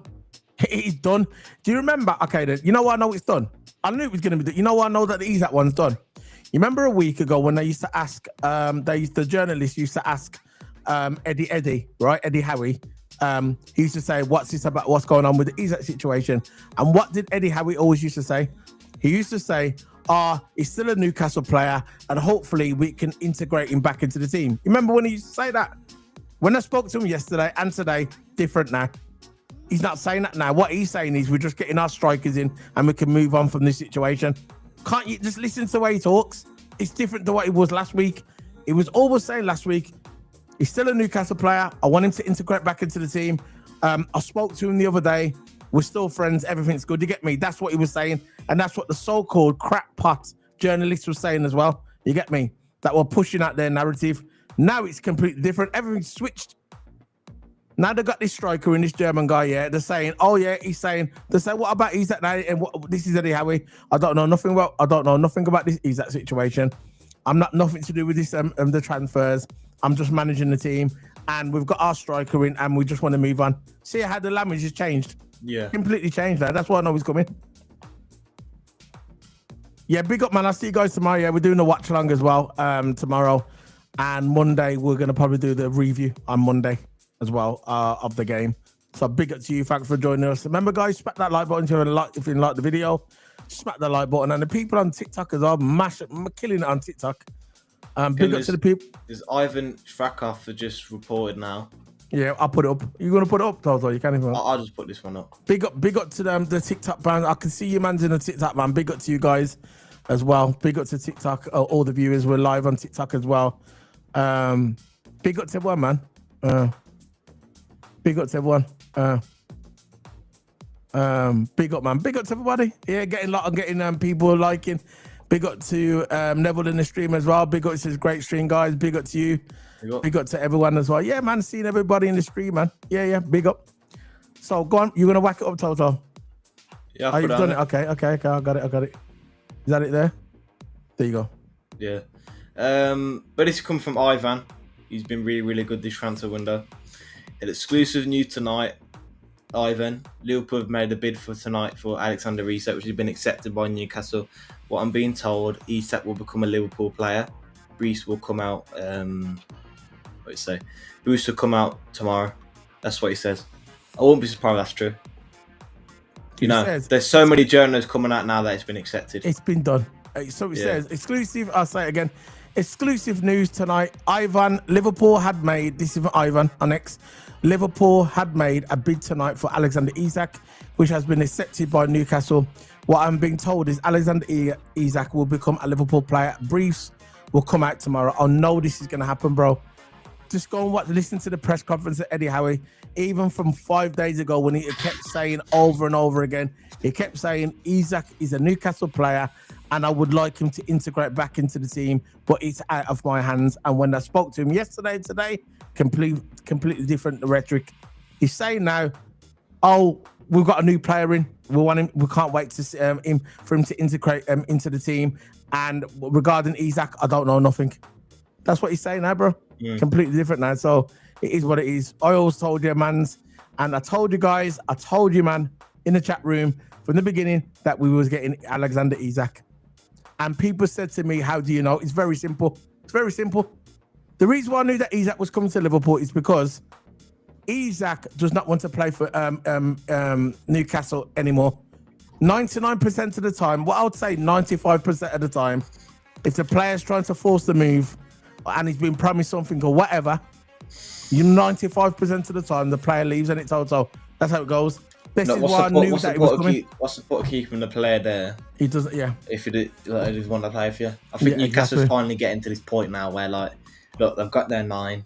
A: It is done. Do you remember? Okay, then. You know what I know it's done? I knew it was going to be done. You know what I know that the Isak one's done? You remember a week ago when they used to ask, the journalists used to ask Eddie, right? Eddie Howie. He used to say, what's this about? What's going on with the Isak situation? And what did Eddie Howie always used to say? He used to say, he's still a Newcastle player, and hopefully we can integrate him back into the team. You remember when he used to say that? When I spoke to him yesterday and today, different now. He's not saying that now. What he's saying is we're just getting our strikers in and we can move on from this situation. Can't you just listen to the way he talks? It's different to what it was last week. He was always saying last week, he's still a Newcastle player. I want him to integrate back into the team. I spoke to him the other day. We're still friends. Everything's good. You get me? That's what he was saying. And that's what the so-called crackpot journalists were saying as well. You get me? That were pushing out their narrative. Now it's completely different. Everything's switched. Now they got this striker and this German guy, they're saying, they say, what about Isak now? And this is Eddie Howie. I don't know nothing about this Isak situation. I'm not nothing to do with this the transfers. I'm just managing the team, and we've got our striker in, and we just want to move on. See how the language has changed? Yeah, completely changed. That's why I know he's coming. Yeah, big up, man. I'll see you guys tomorrow. Yeah, we're doing a watch along as well tomorrow, and Monday we're gonna probably do the review on Monday as well of the game. So big up to you. Thanks for joining us. Remember, guys, smack that like button if you like the video. Smack the like button, and the people on TikTok as well, killing it on TikTok. Big up to the people.
B: There's Ivan Shrakov that just reported now.
A: Yeah, I'll put it up. You're gonna put it up, Toto? You can't even.
B: I'll just put this one up.
A: Big up to them, the TikTok band. I can see you, man's in the TikTok man. Big up to you guys as well. Big up to TikTok. All the viewers. We're live on TikTok as well. Big up to everyone, man. Big up to everyone. Big up, man. Big up to everybody. Yeah, getting people liking. Big up to Neville in the stream as well. Big up to his great stream, guys. Big up to you. Big up to everyone as well. Yeah, man. Seeing everybody in the stream, man. Yeah. Big up. So go on. You're gonna whack it up, Toto.
B: Yeah,
A: you've done it. Okay. I got it. Is that it there? There you go.
B: Yeah. But it's come from Ivan. He's been really, really good this transfer window. An exclusive news tonight, Ivan. Liverpool have made a bid for tonight for Alexander Isak, which has been accepted by Newcastle. What I'm being told, Isak will become a Liverpool player. Reese will come out. What do you say? Bruce will come out tomorrow. That's what he says. I won't be surprised if that's true. You know, there's so many journalists coming out now that it's been accepted.
A: It's been done. So it says exclusive. I'll say it again. Exclusive news tonight. Liverpool had made, this is Ivan on X. Liverpool had made a bid tonight for Alexander Isak, which has been accepted by Newcastle. What I'm being told is Alexander Isak will become a Liverpool player. Briefs will come out tomorrow. I know this is going to happen, bro. Just go and listen to the press conference of Eddie Howe. Even from 5 days ago when he kept saying over and over again, he kept saying Isak is a Newcastle player and I would like him to integrate back into the team, but it's out of my hands. And when I spoke to him yesterday and today, completely different rhetoric. He's saying now, oh, we've got a new player in. We want him. We can't wait to see for him to integrate into the team. And regarding Isak, I don't know nothing. That's what he's saying now, bro. Completely different now. So it is what it is. I always told you, mans, and I told you guys, man, in the chat room from the beginning that we was getting Alexander Isak. And people said to me, how do you know? It's very simple. It's very simple. The reason why I knew that Isak was coming to Liverpool is because Isak does not want to play for Newcastle anymore. 99% of the time, I would say 95% of the time, if the player's trying to force the move and he's been promised something or whatever, 95% of the time the player leaves and it's TOTO. That's how it goes. This is why I knew that he was coming.
B: What's the point of keeping the player there?
A: He doesn't, yeah.
B: If he doesn't want to play for you, I think Newcastle's finally getting to this point now where, like, look, they've got their 9.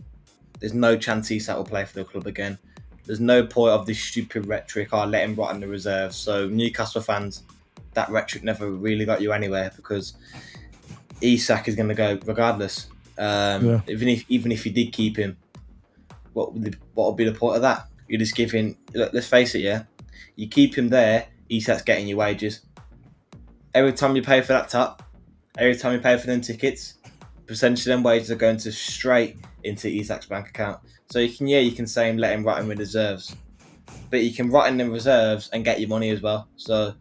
B: There's no chance Isak will play for the club again. There's no point of this stupid rhetoric. Let him rot in the reserves. So Newcastle fans, that rhetoric never really got you anywhere because Isak is going to go regardless. Even if you did keep him, what would be the point of that? You just give him. Let's face it, yeah. You keep him there, Isak's getting your wages. Every time you pay for that top, every time you pay for them tickets, percentage of them wages are going to straight into Isak's bank account. So you can say let him rot in with reserves, but you can rot in the reserves and get your money as well. So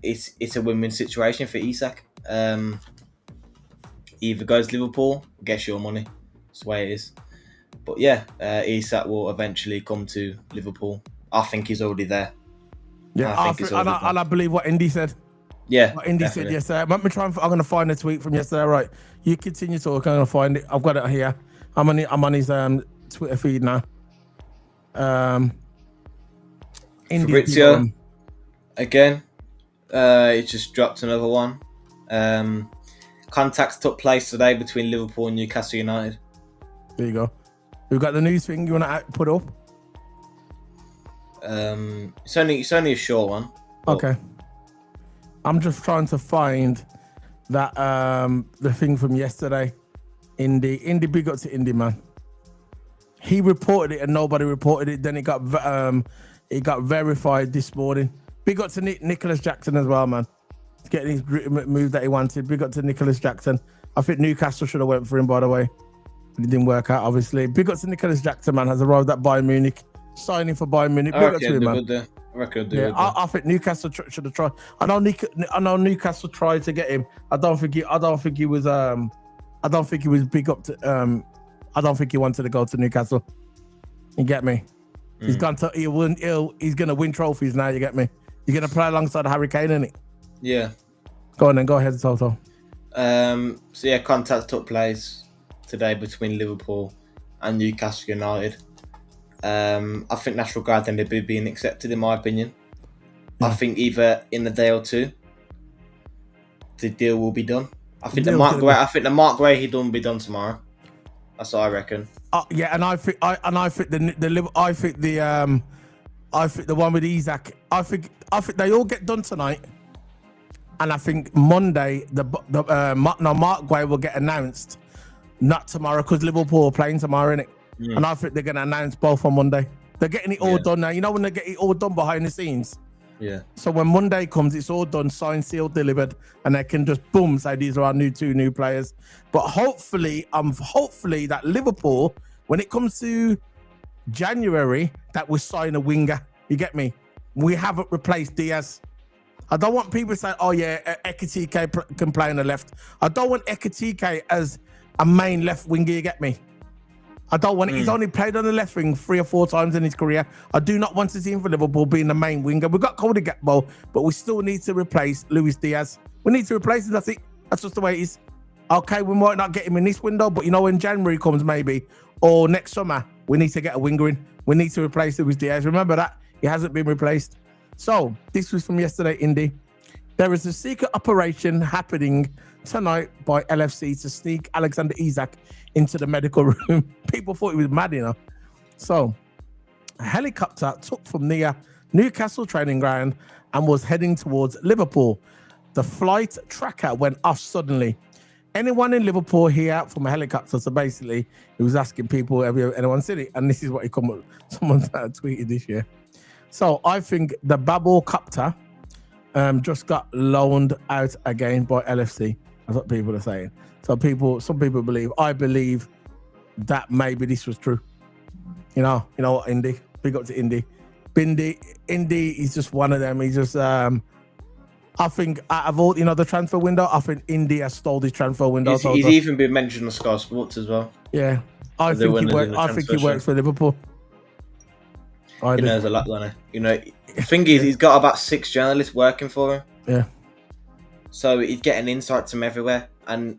B: it's a win-win situation for Isak. Either goes Liverpool, gets your money. That's the way it is. But yeah, Isak will eventually come to Liverpool. I think he's already there.
A: Yeah, I believe what Indy said.
B: Yeah,
A: what Indy said yesterday. Let me try. I'm going to find the tweet from yesterday. Right, you continue talking. I'm going to find it. I've got it here. I'm on his Twitter feed now.
B: Fabrizio again. He just dropped another one. Contacts took place today between Liverpool and Newcastle United.
A: There you go. We've got the news thing you want to put up.
B: It's only a short one.
A: Okay. I'm just trying to find that the thing from yesterday. Indy, big up to Indy, man. He reported it and nobody reported it. Then it got verified this morning. Big up to Nicholas Jackson as well, man. Getting his move that he wanted. Big up to Nicholas Jackson. I think Newcastle should have went for him, by the way. It didn't work out, obviously. Big up to Nicholas Jackson, man. Has arrived at Bayern Munich. Signing for Bayern Munich. Big up to him, man. I think Newcastle should have tried. I know Newcastle tried to get him. I don't think he was big up to. I don't think he wanted to go to Newcastle. You get me? He's gone to. He's gonna win trophies now. You get me? You're gonna play alongside Harry Kane, isn't it?
B: Yeah.
A: Go on then. Go ahead, Toto.
B: So yeah, contacts took place today between Liverpool and Newcastle United. I think that's regarding the bid being accepted, in my opinion. Yeah. I think either in a day or two, the deal will be done. I think the Marc Guehi done will be done tomorrow. That's what I reckon.
A: Yeah, and I think the one with Isak. I think they all get done tonight, and I think Monday Marc Guehi will get announced, not tomorrow because Liverpool are playing tomorrow, innit? And I think they're going to announce both on Monday. They're getting it all done now. You know when they get it all done behind the scenes? Yeah. So when Monday comes, it's all done, signed, sealed, delivered, and they can just boom say these are our two new players. But hopefully that Liverpool, when it comes to January, that will sign a winger. You get me? We haven't replaced Diaz. I don't want people to say, oh yeah, Ekitike can play on the left. I don't want Ekitike as a main left winger, you get me? I don't want it. He's only played on the left wing 3 or 4 times in his career. I do not want to see him for Liverpool being the main winger. We've got Cody Gakpo, but we still need to replace Luis Diaz. We need to replace him. That's it. That's just the way it is. Okay, we might not get him in this window, but you know, when January comes maybe, or next summer, we need to get a winger in. We need to replace Luis Diaz. Remember that? He hasn't been replaced. So this was from yesterday, Indy. There is a secret operation happening tonight by LFC to sneak Alexander Isak into the medical room. People thought he was mad, you know. So a helicopter took from near Newcastle training ground and was heading towards Liverpool. The flight tracker went off suddenly. Anyone in Liverpool here from a helicopter? So basically, he was asking people, have anyone seen it? And this is what he come up. Someone tweeted this year. So I think the Babel copter just got loaned out again by LFC. That's what people are saying. So some people believe. I believe that maybe this was true. You know what, Indy? Big up to Indy. Indy is just one of them. He's just I think out of all, the transfer window, I think Indy has stole this transfer window.
B: He's even been mentioned on Sky Sports as well.
A: Yeah, I think he works for Liverpool.
B: He knows a lot, doesn't he? The thing is, he's got about 6 journalists working for him.
A: Yeah.
B: So he's getting insights from everywhere, and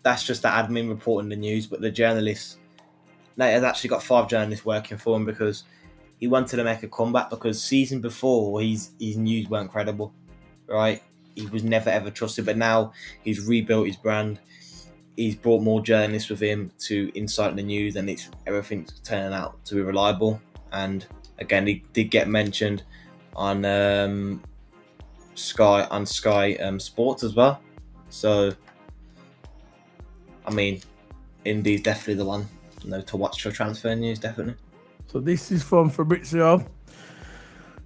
B: that's just the admin reporting the news. But the journalists, Nate has actually got 5 journalists working for him because he wanted to make a comeback. Because season before, his news weren't credible, right? He was never ever trusted. But now he's rebuilt his brand. He's brought more journalists with him to insight the news, and everything's turning out to be reliable. And again, he did get mentioned on Sky Sports as well. So, I mean, Indy's definitely the one to watch for transfer news, definitely.
A: So this is from Fabrizio.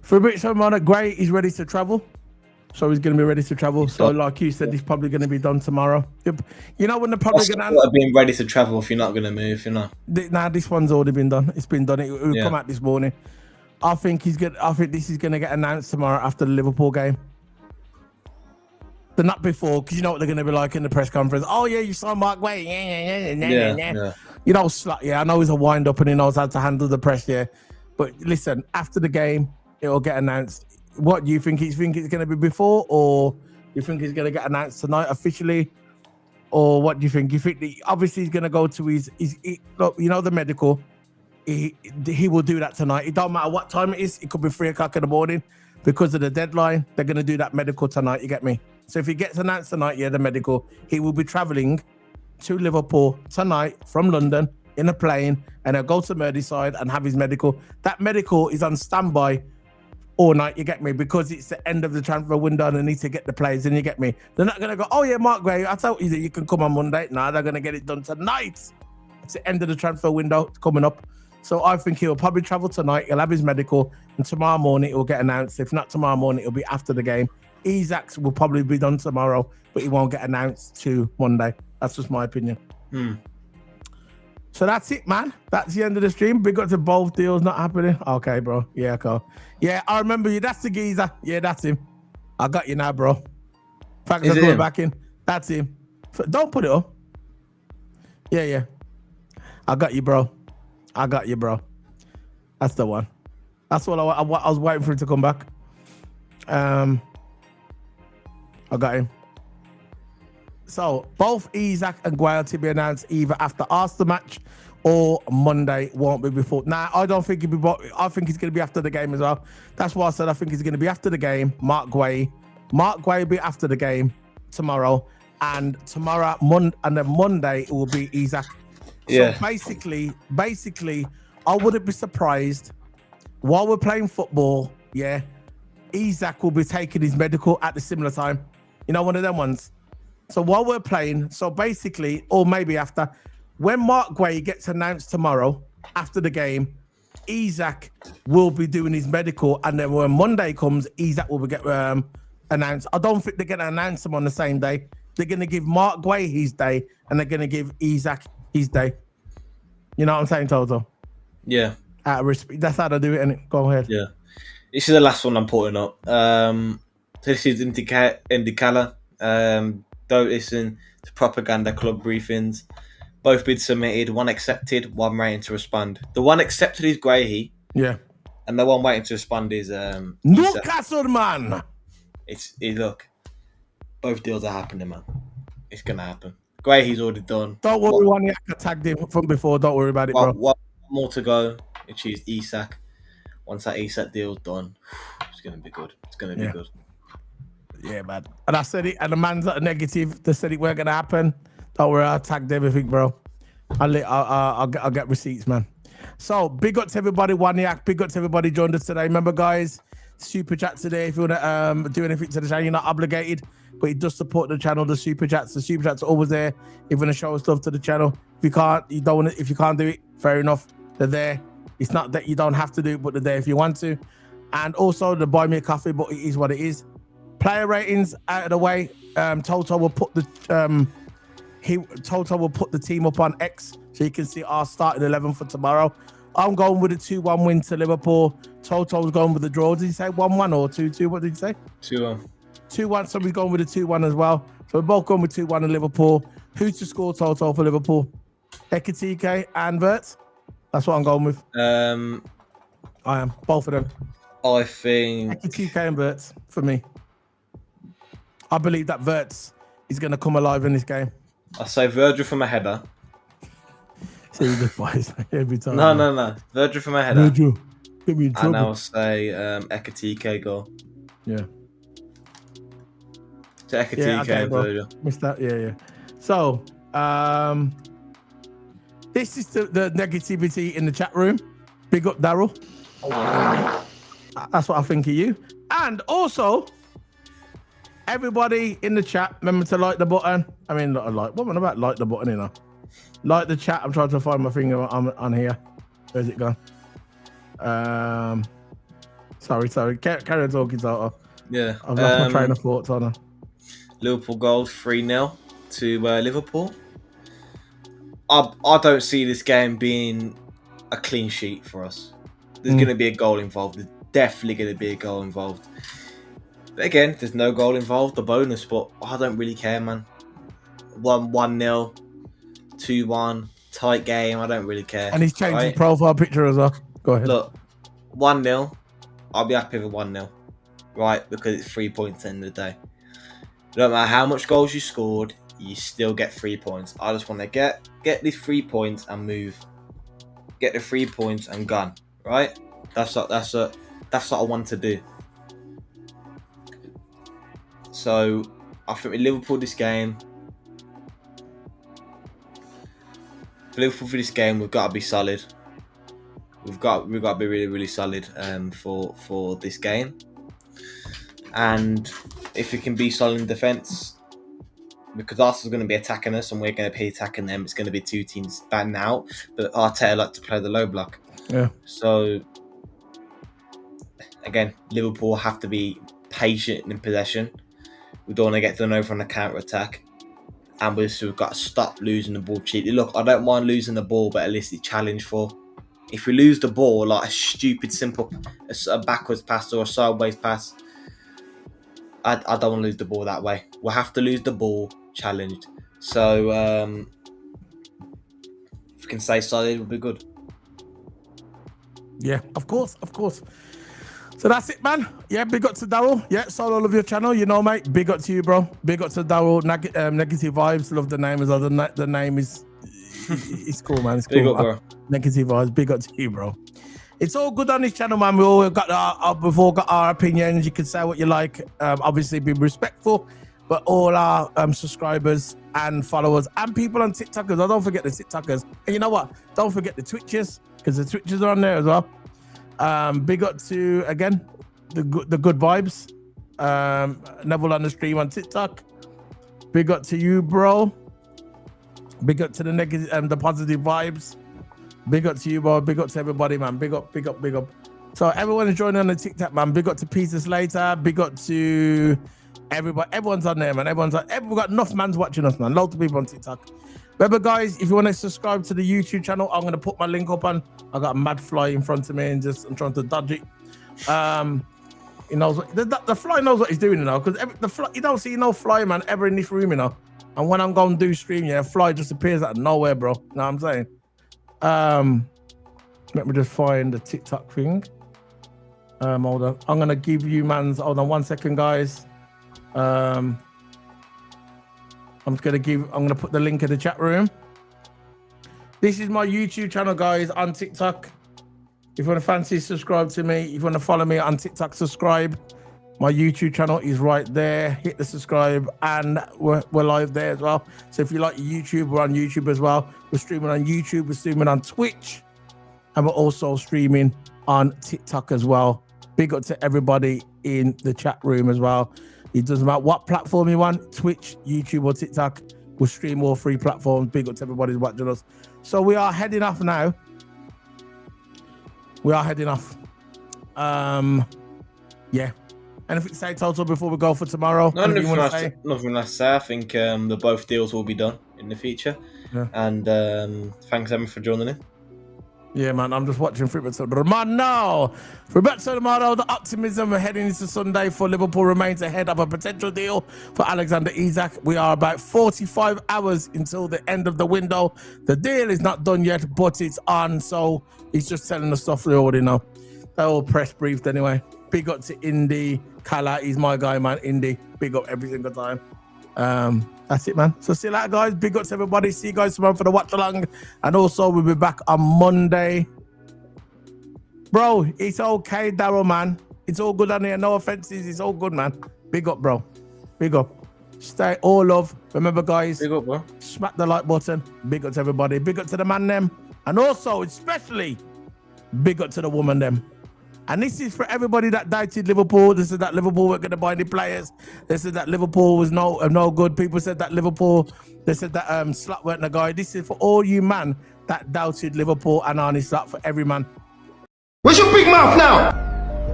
A: Fabrizio Marc, Guehi is ready to travel. So he's going to be ready to travel. So like you said, he's probably going to be done tomorrow. You know when they're probably going
B: to... being ready to travel if you're not going to move,
A: Nah, this one's already been done. It's been done. It will come out this morning. I think this is going to get announced tomorrow after the Liverpool game. But not before, because you know what they're going to be like in the press conference. Oh, yeah, you saw Marc Guehi. Yeah. You know, I know he's a wind-up and he knows how to handle the press, yeah. But listen, after the game, it will get announced. What do you think? You think it's going to be before, or you think it's going to get announced tonight officially? Or what do you think? You think obviously he's going to go to his look, the medical. He will do that tonight. It don't matter what time it is. It could be 3 o'clock in the morning because of the deadline. They're going to do that medical tonight. You get me? So if he gets announced tonight, the medical, he will be traveling to Liverpool tonight from London in a plane, and he'll go to Merseyside and have his medical. That medical is on standby all night, you get me? Because it's the end of the transfer window and they need to get the players in, you get me? They're not going to go, oh yeah, Marc Guehi, I told you that you can come on Monday. No, they're going to get it done tonight. It's the end of the transfer window coming up. So I think he'll probably travel tonight. He'll have his medical, and tomorrow morning it will get announced. If not tomorrow morning, it'll be after the game. Isak's will probably be done tomorrow, but he won't get announced to Monday. That's just my opinion. So that's it, man. That's the end of the stream. Big up to both deals not happening. Okay, bro. Yeah, cool. Yeah, I remember you. That's the geezer. Yeah, that's him. I got you now, bro. Thanks for coming back in. That's him. Don't put it up. Yeah. I got you, bro. That's the one. That's what I was waiting for him to come back. I got him. So both Isak and Guehi to be announced either after Arsenal match or Monday. Won't be before. Nah, I don't think he'll be. I think he's going to be after the game as well. That's why I said I think he's going to be after the game. Marc Guehi will be after the game tomorrow, and and then Monday it will be Isak. So basically, I wouldn't be surprised while we're playing football. Yeah, Isak will be taking his medical at the similar time. One of them ones. So while we're playing, so basically, or maybe after, when Marc Guehi gets announced tomorrow after the game, Isak will be doing his medical, and then when Monday comes, Isak will get announced. I don't think they're going to announce him on the same day. They're going to give Marc Guehi his day, and they're going to give Isak his day. You know what I'm saying, Toto?
B: Yeah.
A: Out of respect. That's how they do it, innit? Go ahead.
B: Yeah. This is the last one I'm putting up. This is Indicala. Don't listen to propaganda club briefings. Both bids submitted. One accepted. One waiting to respond. The one accepted is Guehi,
A: Yeah.
B: and the one waiting to respond is Isak.
A: Newcastle, man.
B: Look, both deals are happening, man. It's gonna happen. Guehi's already done.
A: Don't worry, one I tagged him from before. Don't worry about it, bro.
B: One more to go, which is Isak. Once that Isak deal's done, it's gonna be good. It's gonna be good.
A: Yeah, man. And I said it, and the man's at a negative. They said it weren't gonna happen. Don't worry, I tagged everything, bro. I'll get receipts, man. So big up to everybody, Waniak. Big up to everybody joined us today. Remember, guys, super chat today. If you wanna do anything to the channel, you're not obligated, but it does support the channel. The super chats are always there. If you wanna show us love to the channel, if you can't, you don't want it. If you can't do it, fair enough. They're there. It's not that you don't have to do it, but they're there if you want to. And also the buy me a coffee, but it is what it is. Player ratings out of the way. Toto will put the team up on X so you can see our starting 11 for tomorrow. I'm going with a 2-1 win to Liverpool. Toto's going with the draw. Did he say 1-1 or 2-2? What did he say?
B: 2-1.
A: 2-1. So we're going with a 2-1 as well. So we're both going with 2-1 in Liverpool. Who's to score Toto for Liverpool? Ekitike and Vert. That's what I'm going with. I am. Both of them.
B: I think
A: Ekitike and Vert for me. I believe that Verts is going to come alive in this game.
B: I say Virgil from a header.
A: See you just boys every time.
B: No. Virgil from a header.
A: Virgil, get me in trouble.
B: And I'll say Ekitike goal.
A: Yeah.
B: To Ekitike and Virgil.
A: Missed that. Yeah. So, this is the negativity in the chat room. Big up, Daryl. That's what I think of you. And also, everybody in the chat, remember to like the button. I mean, not like. What am I about? Like the button, you know. Like the chat. I'm trying to find my finger on here. Where's it gone? Sorry. Carry on talking, Toto.
B: Yeah.
A: I've lost my train of thoughts on her.
B: Liverpool goal 3-0 to Liverpool. I don't see this game being a clean sheet for us. There's going to be a goal involved. There's definitely going to be a goal involved. But again, there's no goal involved. The bonus, but I don't really care, man. 1-0, 2-1, tight game. I don't really care.
A: And he's changed his profile picture as well. Go ahead.
B: Look, 1-0. I'll be happy with 1-0, right? Because it's 3 points at the end of the day. No matter how much goals you scored, you still get 3 points. I just want to get these 3 points and move. Get the 3 points and gone, right? That's what I want to do. So I think with Liverpool this game, we've got to be solid. We've got to be really, really solid for this game. And if we can be solid in defence, because Arsenal's going to be attacking us and we're going to be attacking them, it's going to be two teams batting out. But Arteta like to play the low block.
A: Yeah. So
B: again, Liverpool have to be patient in possession. We don't want to get done over on the counter attack, and we've got to stop losing the ball cheaply. Look, I don't mind losing the ball, but at least it's challenged for. If we lose the ball like a stupid, simple, a backwards pass or a sideways pass, I don't want to lose the ball that way. We'll have to lose the ball challenged. So if we can stay solid, we'll be good.
A: Yeah, of course. So that's it, man. Yeah, big up to Daryl. Yeah, sold all of your channel. You know, mate. Big up to you, bro. Big up to Daryl. Negative vibes. Love the name as well. The name is it's cool, man. It's cool.
B: Big up, bro.
A: Negative vibes. Big up to you, bro. It's all good on this channel, man. We've all got our opinions. You can say what you like. Obviously, be respectful. But all our subscribers and followers and people on TikTokers. I don't forget the TikTokers. And you know what? Don't forget the Twitchers, because the Twitchers are on there as well. Big up to, again, the good vibes. Neville on the stream on TikTok. Big up to you, bro. Big up to the negative, the positive vibes. Big up to you, bro. Big up to everybody, man. Big up. So everyone is joining on the TikTok, man. Big up to Peter Slater. Big up to everybody. Everyone's on there, man. We've got enough mans watching us, man. Loads of people on TikTok. Remember, guys, if you want to subscribe to the YouTube channel, I'm going to put my link up on. I got a mad fly in front of me and I'm trying to dodge it. He knows what, the fly knows what he's doing, you know, because you don't see no fly, man, ever in this room, you know. And when I'm going to do stream, yeah, Fly just appears out of nowhere, bro. You know what I'm saying? Let me just find the TikTok thing. Hold on. I'm going to give you, hold on 1 second, guys. I'm going to put the link in the chat room. This is my YouTube channel, guys, on TikTok. If you want to fancy, subscribe to me. If you want to follow me on TikTok, subscribe. My YouTube channel is right there. Hit the subscribe, and we're live there as well. So if you like YouTube, we're on YouTube as well. We're streaming on YouTube. We're streaming on Twitch, and we're also streaming on TikTok as well. Big up to everybody in the chat room as well. It doesn't matter what platform you want, Twitch, YouTube, or TikTok. We'll stream all 3 platforms. Big up to everybody who's watching us. So we are heading off now. We are heading off. Yeah. Anything to say, Toto, before we go for tomorrow?
B: No, nothing less to say. I think the both deals will be done in the future.
A: Yeah.
B: And thanks, Emma, for joining in.
A: Yeah, man, I'm just watching Roberto Romano. Roberto Romano, the optimism we're heading into Sunday for Liverpool remains ahead of a potential deal for Alexander Isak. We are about 45 hours until the end of the window. The deal is not done yet, but it's on. So he's just telling us stuff we already know. They're all press briefed anyway. Big up to Indy. Kala, he's my guy, man. Indy. Big up every single time. That's it, man. So see you later, guys. Big up to everybody. See you guys tomorrow for the watch along. And also, we'll be back on Monday. Bro, it's okay, Daryl, man. It's all good on here. No offenses. It's all good, man. Big up, bro. Big up. Stay all love. Remember, guys.
B: Big up, bro.
A: Smack the like button. Big up to everybody. Big up to the man, them. And also, especially, big up to the woman, them. And this is for everybody that doubted Liverpool. This is that Liverpool weren't going to buy any players. This is that Liverpool was no good. People said that Liverpool, they said that Slut weren't the guy. This is for all you man that doubted Liverpool and Arnie Slut, for every man.
C: Where's your big mouth now?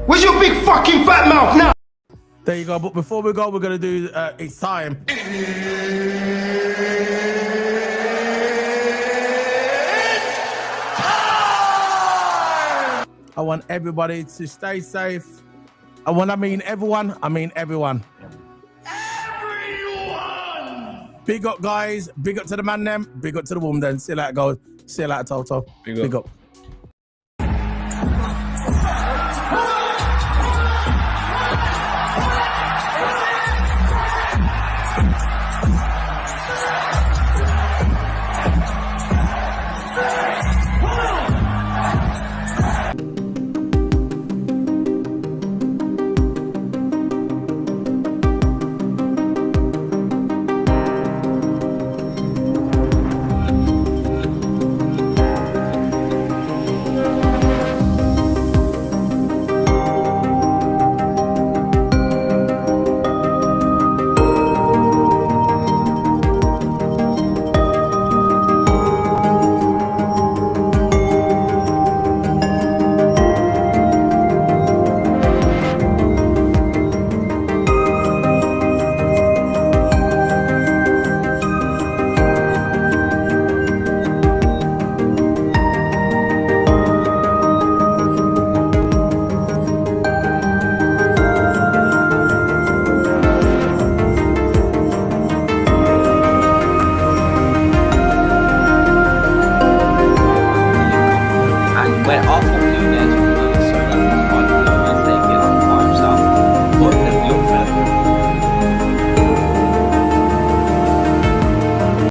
C: Where's your big fucking fat mouth now?
A: There you go. But before we go, we're going to do It's Time. I want everybody to stay safe. And when I mean everyone, I mean everyone. Everyone! Big up, guys. Big up to the man, them. Big up to the woman, then. See you later, guys. See you later, Toto.
B: Big up.